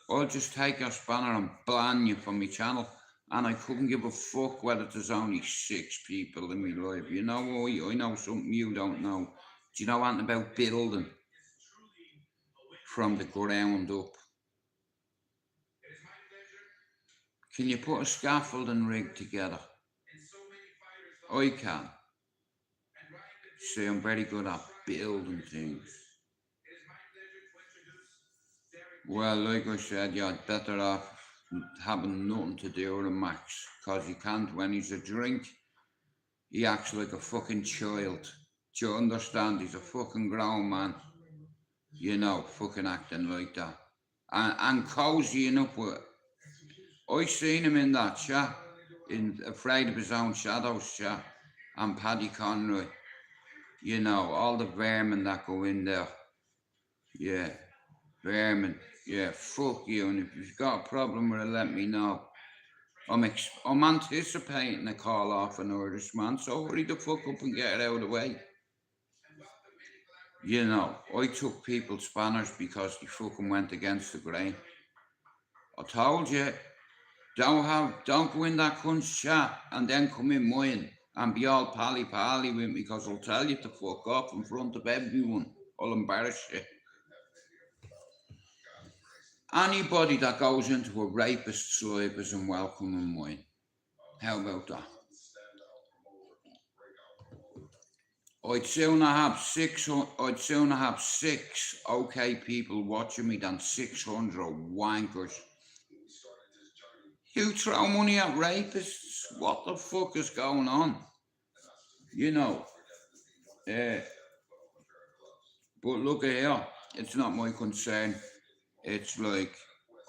I'll just take your spanner and ban you from my channel. And I couldn't give a fuck whether there's only 6 people in my life. You know what? I know something you don't know. Do you know anything about building from the ground up? Can you put a scaffolding rig together? I can. See, I'm very good at building things. Well, like I said, you're better off having nothing to do with him, Max, because he can't. When he's a drink, he acts like a fucking child. Do you understand? He's a fucking grown man. You know, fucking acting like that. And cozying up with... I seen him in that chat, Afraid of His Own Shadows chat, and Paddy Conroy. You know, all the vermin that go in there. Yeah, Bearman, yeah, fuck you. And if you've got a problem with it, let me know. I'm anticipating a call off an Irishman, so hurry the fuck up and get it out of the way. You know, I took people's spanners because they fucking went against the grain. I told you, don't go in that cunt's chat and then come in mine and be all pally with me because I'll tell you to fuck off in front of everyone. I'll embarrass you. Anybody that goes into a rapist's life isn't welcome in mine. How about that? I'd sooner have six okay people watching me than 600 wankers. You throw money at rapists? What the fuck is going on? You know. But look at here, it's not my concern. It's like,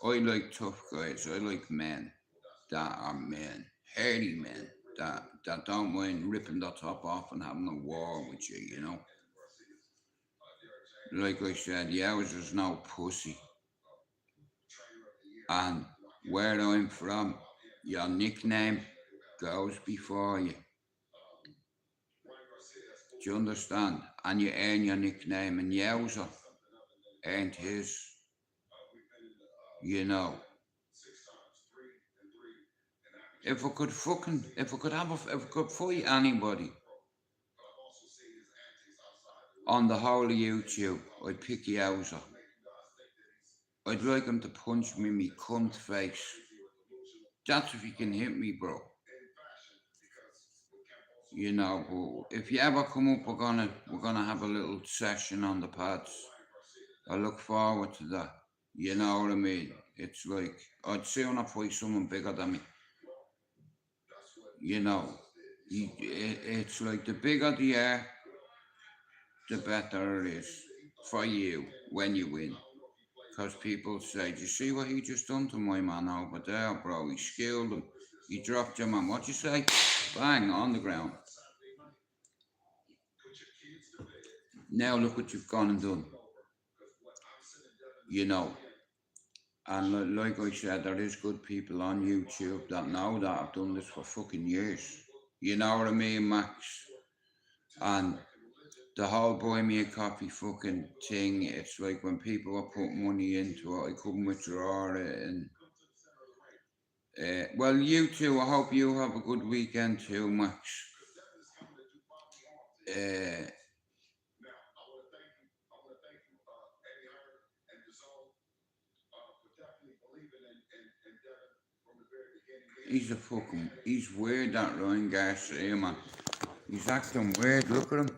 I like tough guys. I like men that are men, hardy men, that don't mind ripping the top off and having a war with you, you know. Like I said, yowzer's no pussy. And where I'm from, your nickname goes before you. Do you understand? And you earn your nickname, and yowzer ain't his. You know. If I could fight anybody on the whole of YouTube, I'd pick yowzer. I'd like him to punch me in me cunt face. That's if he can hit me, bro. You know, but if you ever come up, we're gonna have a little session on the pads. I look forward to that. You know what I mean? It's like, I'd sooner fight someone bigger than me. You know, it's like the bigger they are, the better it is for you when you win. Because people say, do you see what he just done to my man over there, bro? He skilled him. He dropped your man. What you say? Bang, on the ground. Now look what you've gone and done. You know. And like I said, there is good people on YouTube that know that I've done this for fucking years. You know what I mean, Max? And the whole buy me a coffee fucking thing, it's like when people are putting money into it, I couldn't withdraw it. And well, you too, I hope you have a good weekend too, Max. He's weird, that Ryan Garcia, man. He's acting weird, look at him.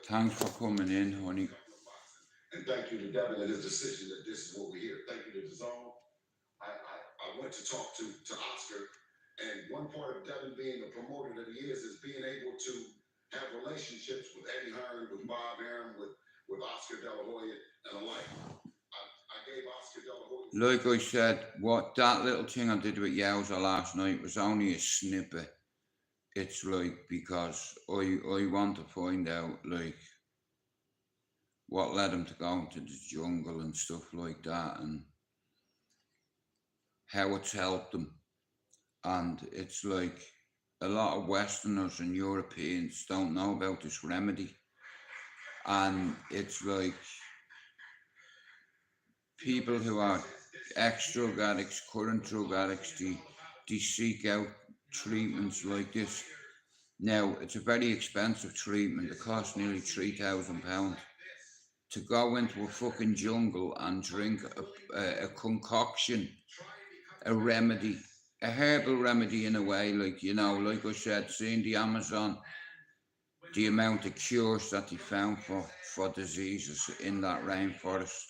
Thanks for coming in, honey. And thank you to Devin and his decision that this is what we hear. Thank you to DAZN. I went to talk to Oscar, and one part of Devin being the promoter that he is being able to have relationships with Eddie Hearn, with Bob Arum, with Oscar De La Hoya, and the like. I gave Oscar De La Hoya. Like I said, what that little thing I did with Yowzer last night was only a snippet. It's like, because I want to find out, like, what led him to go into the jungle and stuff like that, and how it's helped him. And it's like, a lot of Westerners and Europeans don't know about this remedy. And it's like, people who are ex-drug addicts, current drug addicts, they seek out treatments like this. Now, it's a very expensive treatment. It costs nearly £3,000 to go into a fucking jungle and drink a concoction, a remedy, a herbal remedy in a way, like, you know, like I said, seeing the Amazon, the amount of cures that they found for diseases in that rainforest,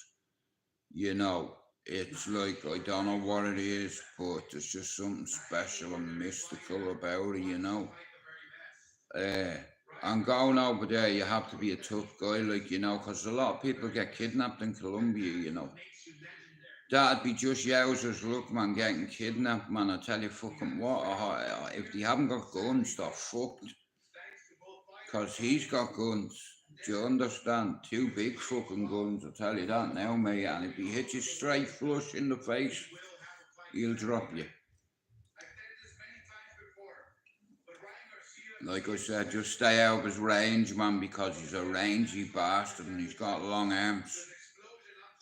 you know, it's like, I don't know what it is, but there's just something special and mystical about it, you know. And going over there, you have to be a tough guy, like, you know, because a lot of people get kidnapped in Colombia, you know. That'd be just yowzers, look, man, getting kidnapped, man. I tell you, fucking what, if they haven't got guns, they're fucked. Because he's got guns. Do you understand? 2 big fucking guns, I'll tell you that now, mate. And if he hits you straight flush in the face, he'll drop you. Like I said, just stay out of his range, man, because he's a rangy bastard and he's got long arms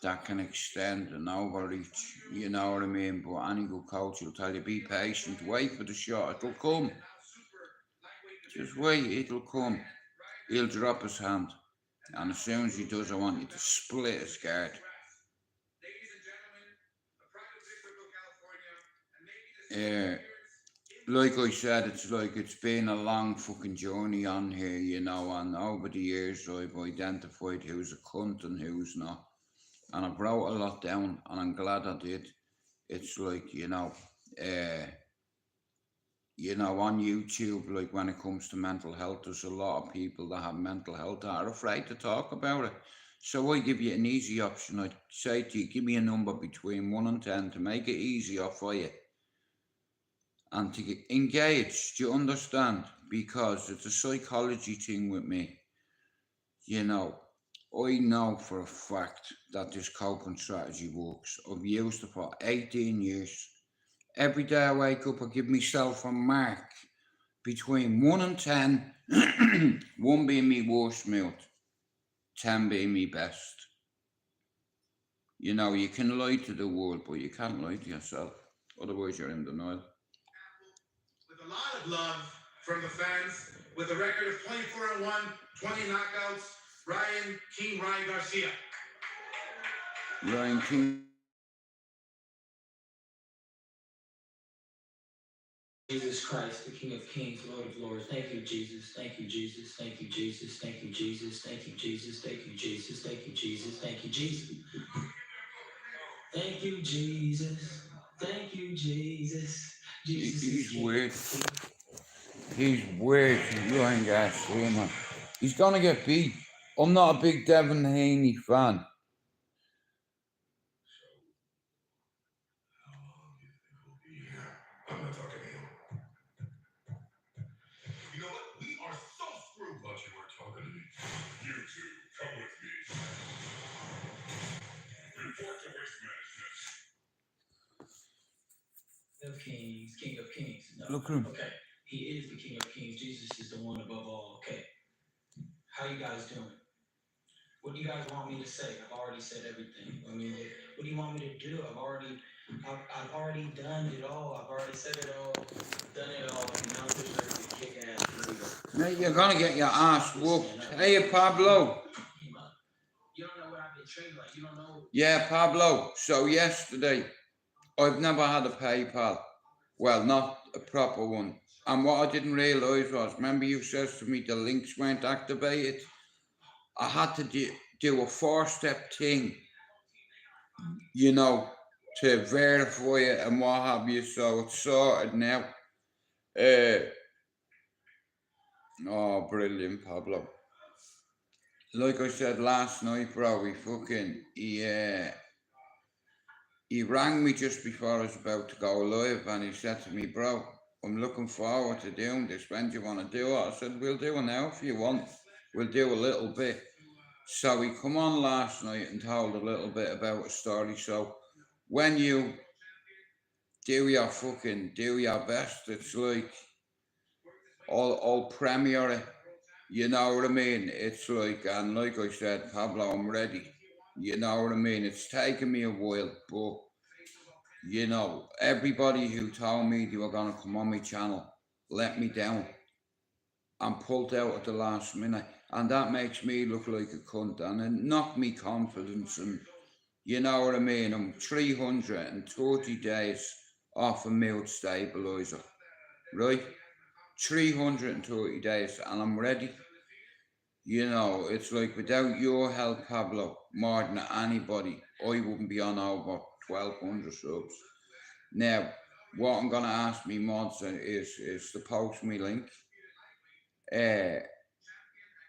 that can extend and overreach, you know what I mean? But any good coach will tell you, be patient, wait for the shot, it'll come. Just wait, it'll come. He'll drop his hand. And as soon as he does, I want you to split his guard. Like I said, it's been a long fucking journey on here, you know, and over the years I've identified who's a cunt and who's not. And I wrote a lot down, and I'm glad I did. It's like, you know, on YouTube, like when it comes to mental health, there's a lot of people that have mental health that are afraid to talk about it. So I give you an easy option. I'd say to you, give me a number between 1 and 10 to make it easier for you. And to get engaged, do you understand? Because it's a psychology thing with me. You know, I know for a fact that this coping strategy works. I've used it for 18 years. Every day I wake up, I give myself a mark between 1 and 10, 1 being my worst mood, 10 being my best. You know, you can lie to the world, but you can't lie to yourself. Otherwise, you're in denial. With a lot of love from the fans, with a record of 24-1, 20 knockouts, Ryan Garcia. Ryan King. Jesus Christ, the King of Kings, Lord of Lords. Thank you, Jesus. Thank you, Jesus. Thank you, Jesus. Thank you, Jesus. Thank you, Jesus. Thank you, Jesus. Thank you, Jesus. Thank you, Jesus. Thank you, Jesus. Thank you, Jesus. Jesus He's weird. He's weird. Ryan Garcia, man. He's gonna get beat. I'm not a big Devin Haney fan. I'm not talking to him. You know what? We are so screwed. Thought you weren't talking to me. You two, come with me. Report to waste management. Of Kings, King of Kings. No. Look at him. Okay. He is the King of Kings. Jesus is the one above all. Okay. How you guys doing? What do you guys want me to say? I've already said everything. I mean, what do you want me to do? I've already done it all. I've already said it all, done it all. And now I'm just ready to kick ass. Mate, you're gonna get your ass whooped. Hey, Pablo. You don't know what I've been trained like. You don't know. Yeah, Pablo. So yesterday, I've never had a PayPal. Well, not a proper one. And what I didn't realise was, remember you said to me the links weren't activated? I had to do a 4-step thing, you know, to verify it and what have you. So it's sorted now. Oh, brilliant, Pablo. Like I said last night, bro, he rang me just before I was about to go live, and he said to me, bro, I'm looking forward to doing this. When do you want to do it? I said, we'll do it now if you want. We'll do a little bit. So he come on last night and told a little bit about a story. So when you do your best, it's like all premiere it. You know what I mean? It's like, and like I said, Pablo, I'm ready. You know what I mean? It's taken me a while, but you know, everybody who told me they were gonna come on my channel let me down and pulled out at the last minute, and that makes me look like a cunt, and it knocked me confidence, and you know what I mean? I'm 330 days off a mood stabilizer, right? 330 days, and I'm ready. You know, it's like without your help, Pablo, more than anybody, I wouldn't be on over 1,200 subs. Now, what I'm gonna ask me mods is to post me link.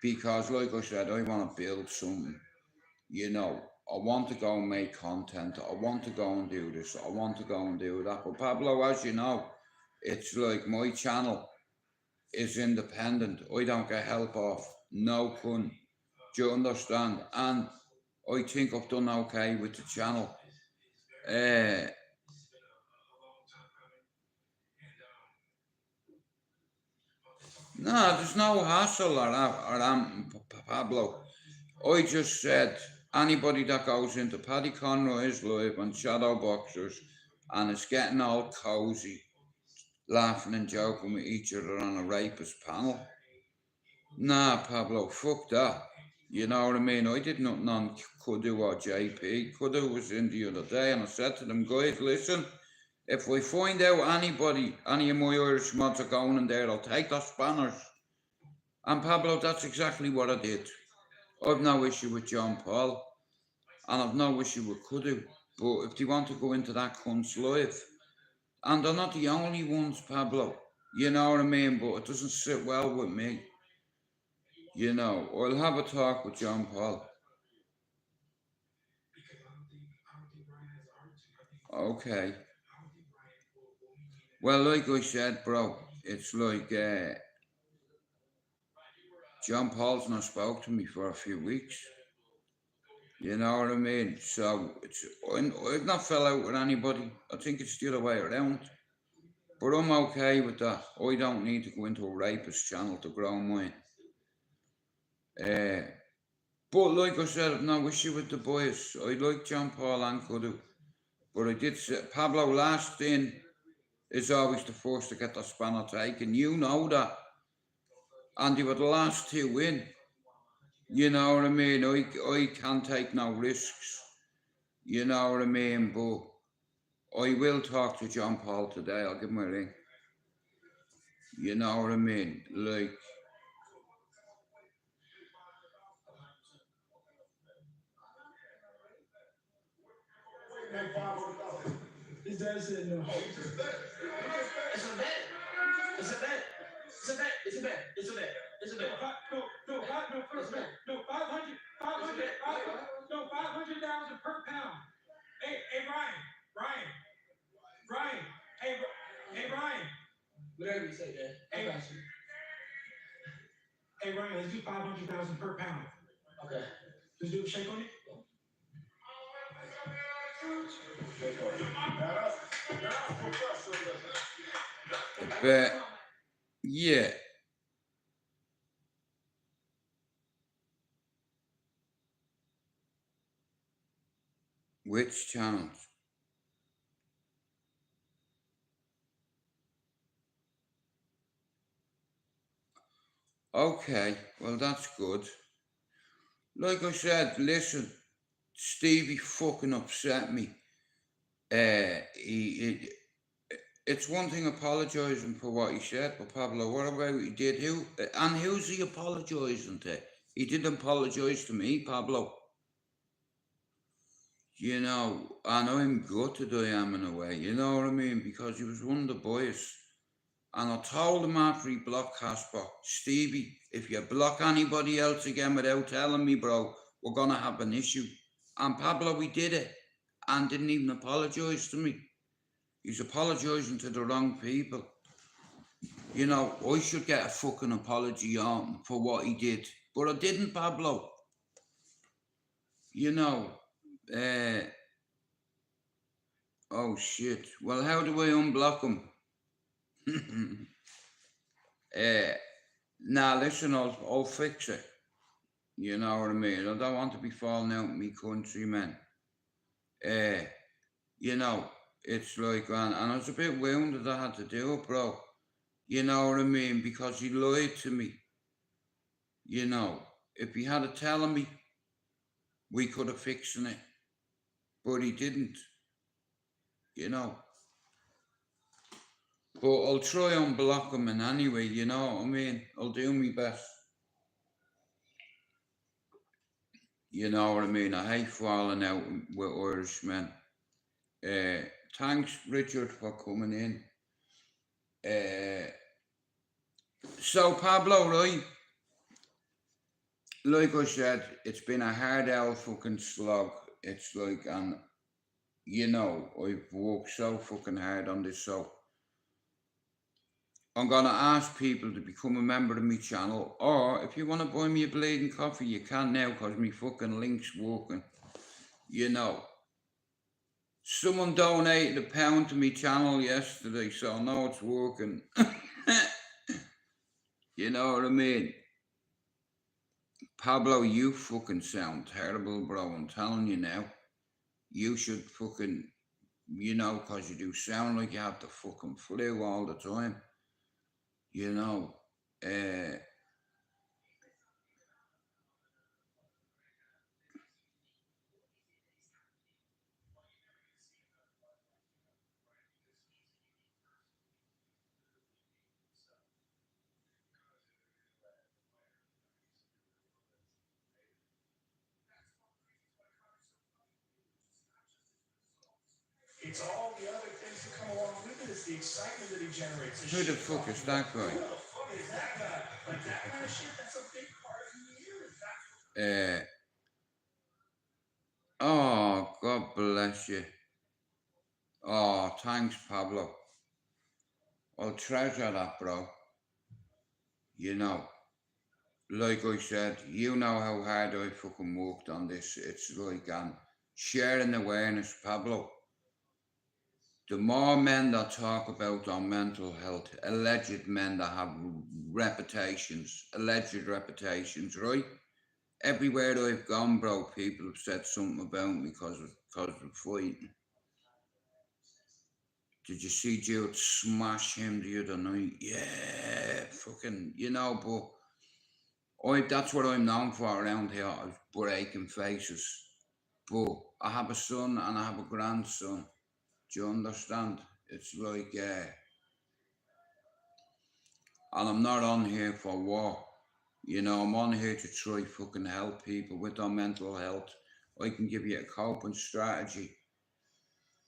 because, like I said, I want to build something. You know, I want to go and make content. I want to go and do this. I want to go and do that. But Pablo, as you know, it's like my channel is independent. I don't get help off no cunt. Do you understand? And I think I've done okay with the channel. No, there's no hassle or Pablo. I just said anybody that goes into Paddy Conroy's live and Shadow Boxers and is getting all cozy, laughing and joking with each other on a rapist panel. Nah, Pablo, fuck that. You know what I mean? I did nothing on Kudu or JP. Kudu was in the other day and I said to them, guys, listen, if we find out anybody, any of my Irish mods are going in there, I'll take their spanners. And Pablo, that's exactly what I did. I've no issue with John Paul, and I've no issue with Kudu. But if they want to go into that cunt's live, and they're not the only ones, Pablo, you know what I mean? But it doesn't sit well with me. You know, I'll have a talk with John Paul. Okay. Well, like I said, bro, it's like John Paul's not spoke to me for a few weeks. You know what I mean? So I've not fell out with anybody. I think it's the other way around. But I'm okay with that. I don't need to go into a rapist channel to grow mine. But like I said, I've no issue with the boys. I like John Paul and Kudu. But I did say, Pablo, last in is always the first to get the spanner taken. You know that. And they were the last two in. You know what I mean? I can't take no risks. You know what I mean? But I will talk to John Paul today. I'll give him a ring. You know what I mean? Like, His dad said no. It's a bet. It's a bet. It's a bet. It's a bet. It's a bet. It's a bet. It's a bet. No, 500,000 per pound. Hey, Ryan. Hey, Ryan. Whatever you say, Dad. I got you. Hey, Ryan, let's do 500,000 per pound. Okay. Let's do a shake on it. but yeah. Which channels? Okay, well that's good. Like I said, listen, Stevie fucking upset me. It's one thing apologising for what he said, but Pablo, what about what he did? Who's he apologising to? He didn't apologise to me, Pablo. You know, and I'm gutted I am in a way, you know what I mean? Because he was one of the boys. And I told him after he blocked Casper, Stevie, if you block anybody else again without telling me, bro, we're going to have an issue. And Pablo, he did it and didn't even apologise to me. He's apologising to the wrong people. You know, I should get a fucking apology on for what he did. But I didn't, Pablo. You know, oh shit. Well, how do I unblock him? Nah, listen, I'll fix it. You know what I mean? I don't want to be falling out with me countrymen. You know, it's like, and I was a bit wounded I had to do it, bro. You know what I mean? Because he lied to me. You know, if he had telling me, we could have fixed it. But he didn't. You know. But I'll try and block him in anyway, you know what I mean? I'll do my best. You know what I mean? I hate falling out with Irishmen. Thanks, Richard, for coming in. So, Pablo, right? like I said, it's been a hard old fucking slog. It's like, and you know, I've worked so fucking hard on this, so I'm gonna ask people to become a member of my channel, or if you want to buy me a bleeding coffee, you can now, cause my fucking link's working. You know, someone donated £1 to my channel yesterday, so I know it's working. You know what I mean? Pablo, you fucking sound terrible, bro. I'm telling you now. You should fucking, you know, cause you do sound like you have the fucking flu all the time. You know, It's all the other things that come along with it. It's the excitement that he generates. who the fuck is that guy? Who the fuck is that guy? Like that kind of shit, that's a big part of the year. Oh, God bless you. Oh, thanks, Pablo. I'll treasure that, bro. You know, like I said, you know how hard I fucking worked on this. It's like, sharing awareness, Pablo. The more men that talk about our mental health, alleged men that have alleged reputations, right? Everywhere I've gone, bro, people have said something about me because of fighting. Did you see Jude smash him the other night? Yeah, fucking, you know, but that's what I'm known for around here, is breaking faces. But I have a son and I have a grandson. Do you understand? It's like, and I'm not on here for war. You know, I'm on here to try fucking help people with their mental health. I can give you a coping strategy.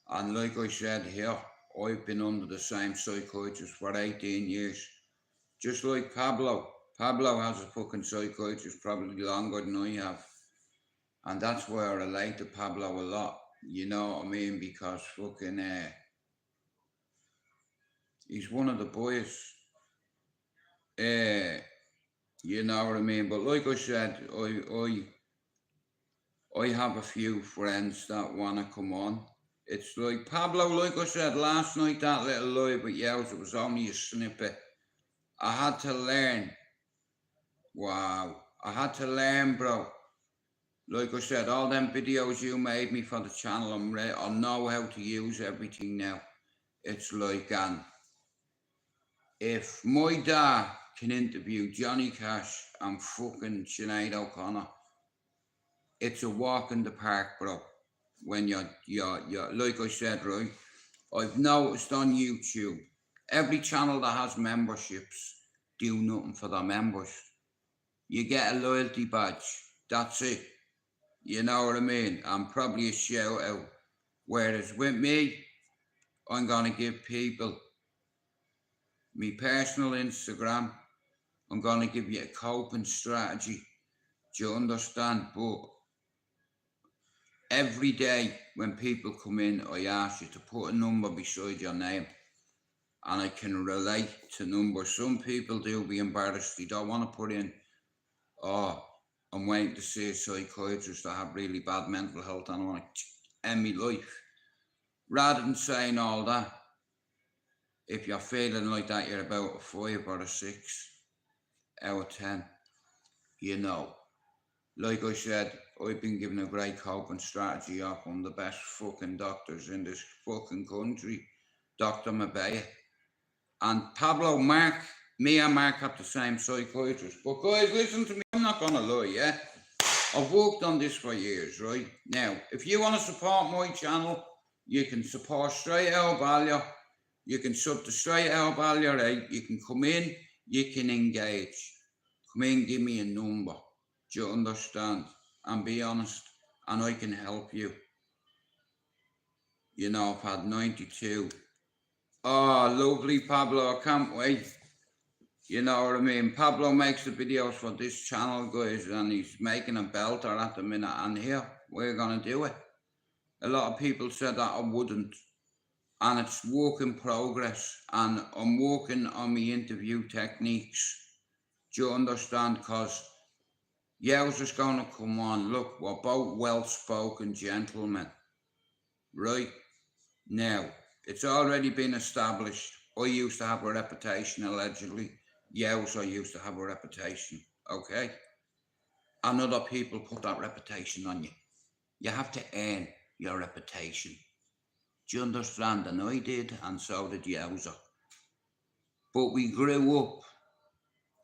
And like I said here, I've been under the same psychiatrist for 18 years. Just like Pablo. Pablo has a fucking psychiatrist probably longer than I have. And that's why I relate to Pablo a lot. You know what I mean? Because fucking, he's one of the boys. You know what I mean? But like I said, I have a few friends that want to come on. It's like, Pablo, like I said last night, that little live with yowser was only a snippet. I had to learn. Wow. I had to learn, bro. Like I said, all them videos you made me for the channel, I know how to use everything now. It's like, if my dad can interview Johnny Cash and fucking Sinead O'Connor, it's a walk in the park, bro. When you're like I said, right? I've noticed on YouTube, every channel that has memberships do nothing for their members. You get a loyalty badge. That's it. You know what I mean? And probably a shout out. Whereas with me, I'm gonna give people my personal Instagram. I'm gonna give you a coping strategy. Do you understand? But every day when people come in, I ask you to put a number beside your name. And I can relate to numbers. Some people do be embarrassed. They don't want to put in, oh, I'm waiting to see a psychiatrist that have really bad mental health and I want to end my life. Rather than saying all that, if you're feeling like that, you're about a 5 or a 6 out of 10. You know, like I said, I've been given a great coping strategy off one of the best fucking doctors in this fucking country, Dr. Mabea. And Pablo, me and Mark have the same psychiatrist. But guys, listen to me, I'm not gonna lie, yeah? I've worked on this for years, right? Now, if you want to support my channel, you can support STRAIGHTOUTTABALLYER. You can sub to STRAIGHTOUTTABALLYER, right? You can come in, you can engage. Come in, give me a number. Do you understand? And be honest, and I can help you. You know, I've had 92. Oh, lovely, Pablo, I can't wait. You know what I mean? Pablo makes the videos for this channel, guys, and he's making a belter at the minute. And here, we're going to do it. A lot of people said that I wouldn't. And it's work in progress. And I'm working on my interview techniques. Do you understand? Because Yowser's going to come on. Look, we're both well-spoken gentlemen. Right? Now, it's already been established. I used to have a reputation, allegedly. Yowser used to have a reputation, okay? And other people put that reputation on you. You have to earn your reputation. Do you understand? And I did, and so did Yowser. But we grew up,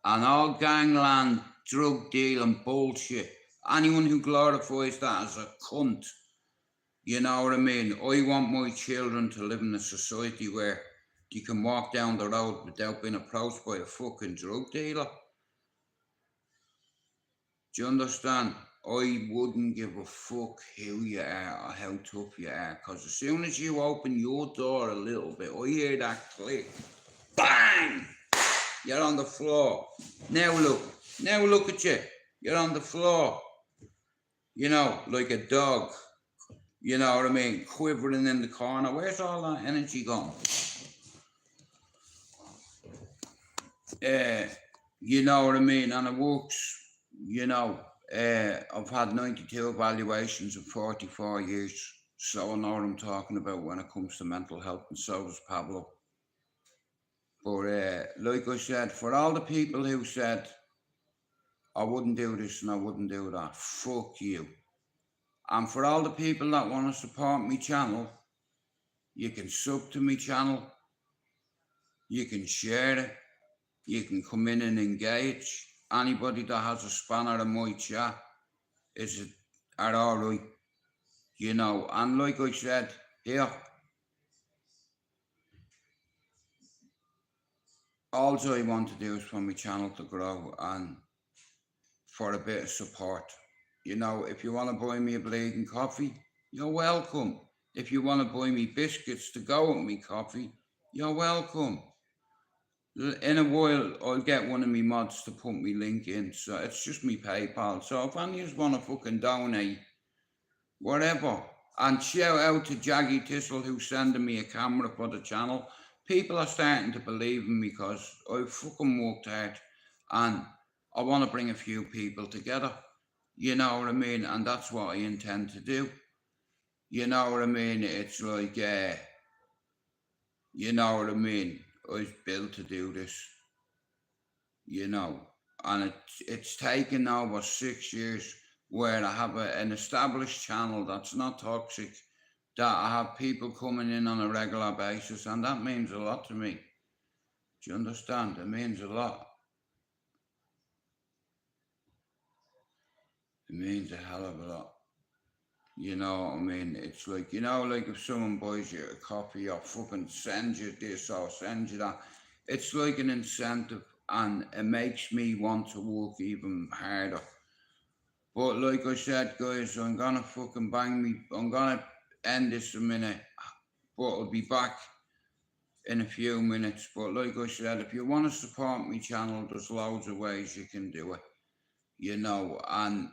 and all gangland, drug dealing bullshit. Anyone who glorifies that as a cunt, you know what I mean? I want my children to live in a society where you can walk down the road without being approached by a fucking drug dealer. Do you understand? I wouldn't give a fuck who you are or how tough you are, because as soon as you open your door a little bit, I hear that click. Bang! You're on the floor. Now look at you. You're on the floor. You know, like a dog. You know what I mean? Quivering in the corner. Where's all that energy gone? You know what I mean? And it works, you know. I've had 92 evaluations in 44 years. So I know what I'm talking about when it comes to mental health, and so does Pablo. But like I said, for all the people who said, I wouldn't do this and I wouldn't do that, fuck you. And for all the people that want to support my channel, you can sub to my channel, you can share it, you can come in and engage. Anybody that has a spanner in my chat is alright, you know. And like I said, here, all I want to do is for my channel to grow and for a bit of support. You know, if you want to buy me a bleeding coffee, you're welcome. If you want to buy me biscuits to go with me coffee, you're welcome. In a while, I'll get one of me mods to put me link in. So it's just me PayPal. So if any of you want to fucking donate, whatever. And shout out to Jaggy Thistle, who's sending me a camera for the channel. People are starting to believe in me because I've fucking worked hard. And I want to bring a few people together. You know what I mean? And that's what I intend to do. You know what I mean? It's like, you know what I mean? I was built to do this, you know. And it's taken over 6 years where I have an established channel that's not toxic, that I have people coming in on a regular basis, and that means a lot to me. Do you understand? It means a lot. It means a hell of a lot. You know what I mean? It's like, you know, like if someone buys you a coffee or fucking sends you this or sends you that, it's like an incentive, and it makes me want to work even harder. But like I said, guys, I'm gonna fucking I'm gonna end this a minute, but I'll be back in a few minutes. But like I said, if you want to support my channel, there's loads of ways you can do it, you know. And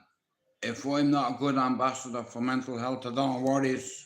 if I'm not a good ambassador for mental health, I don't know what is.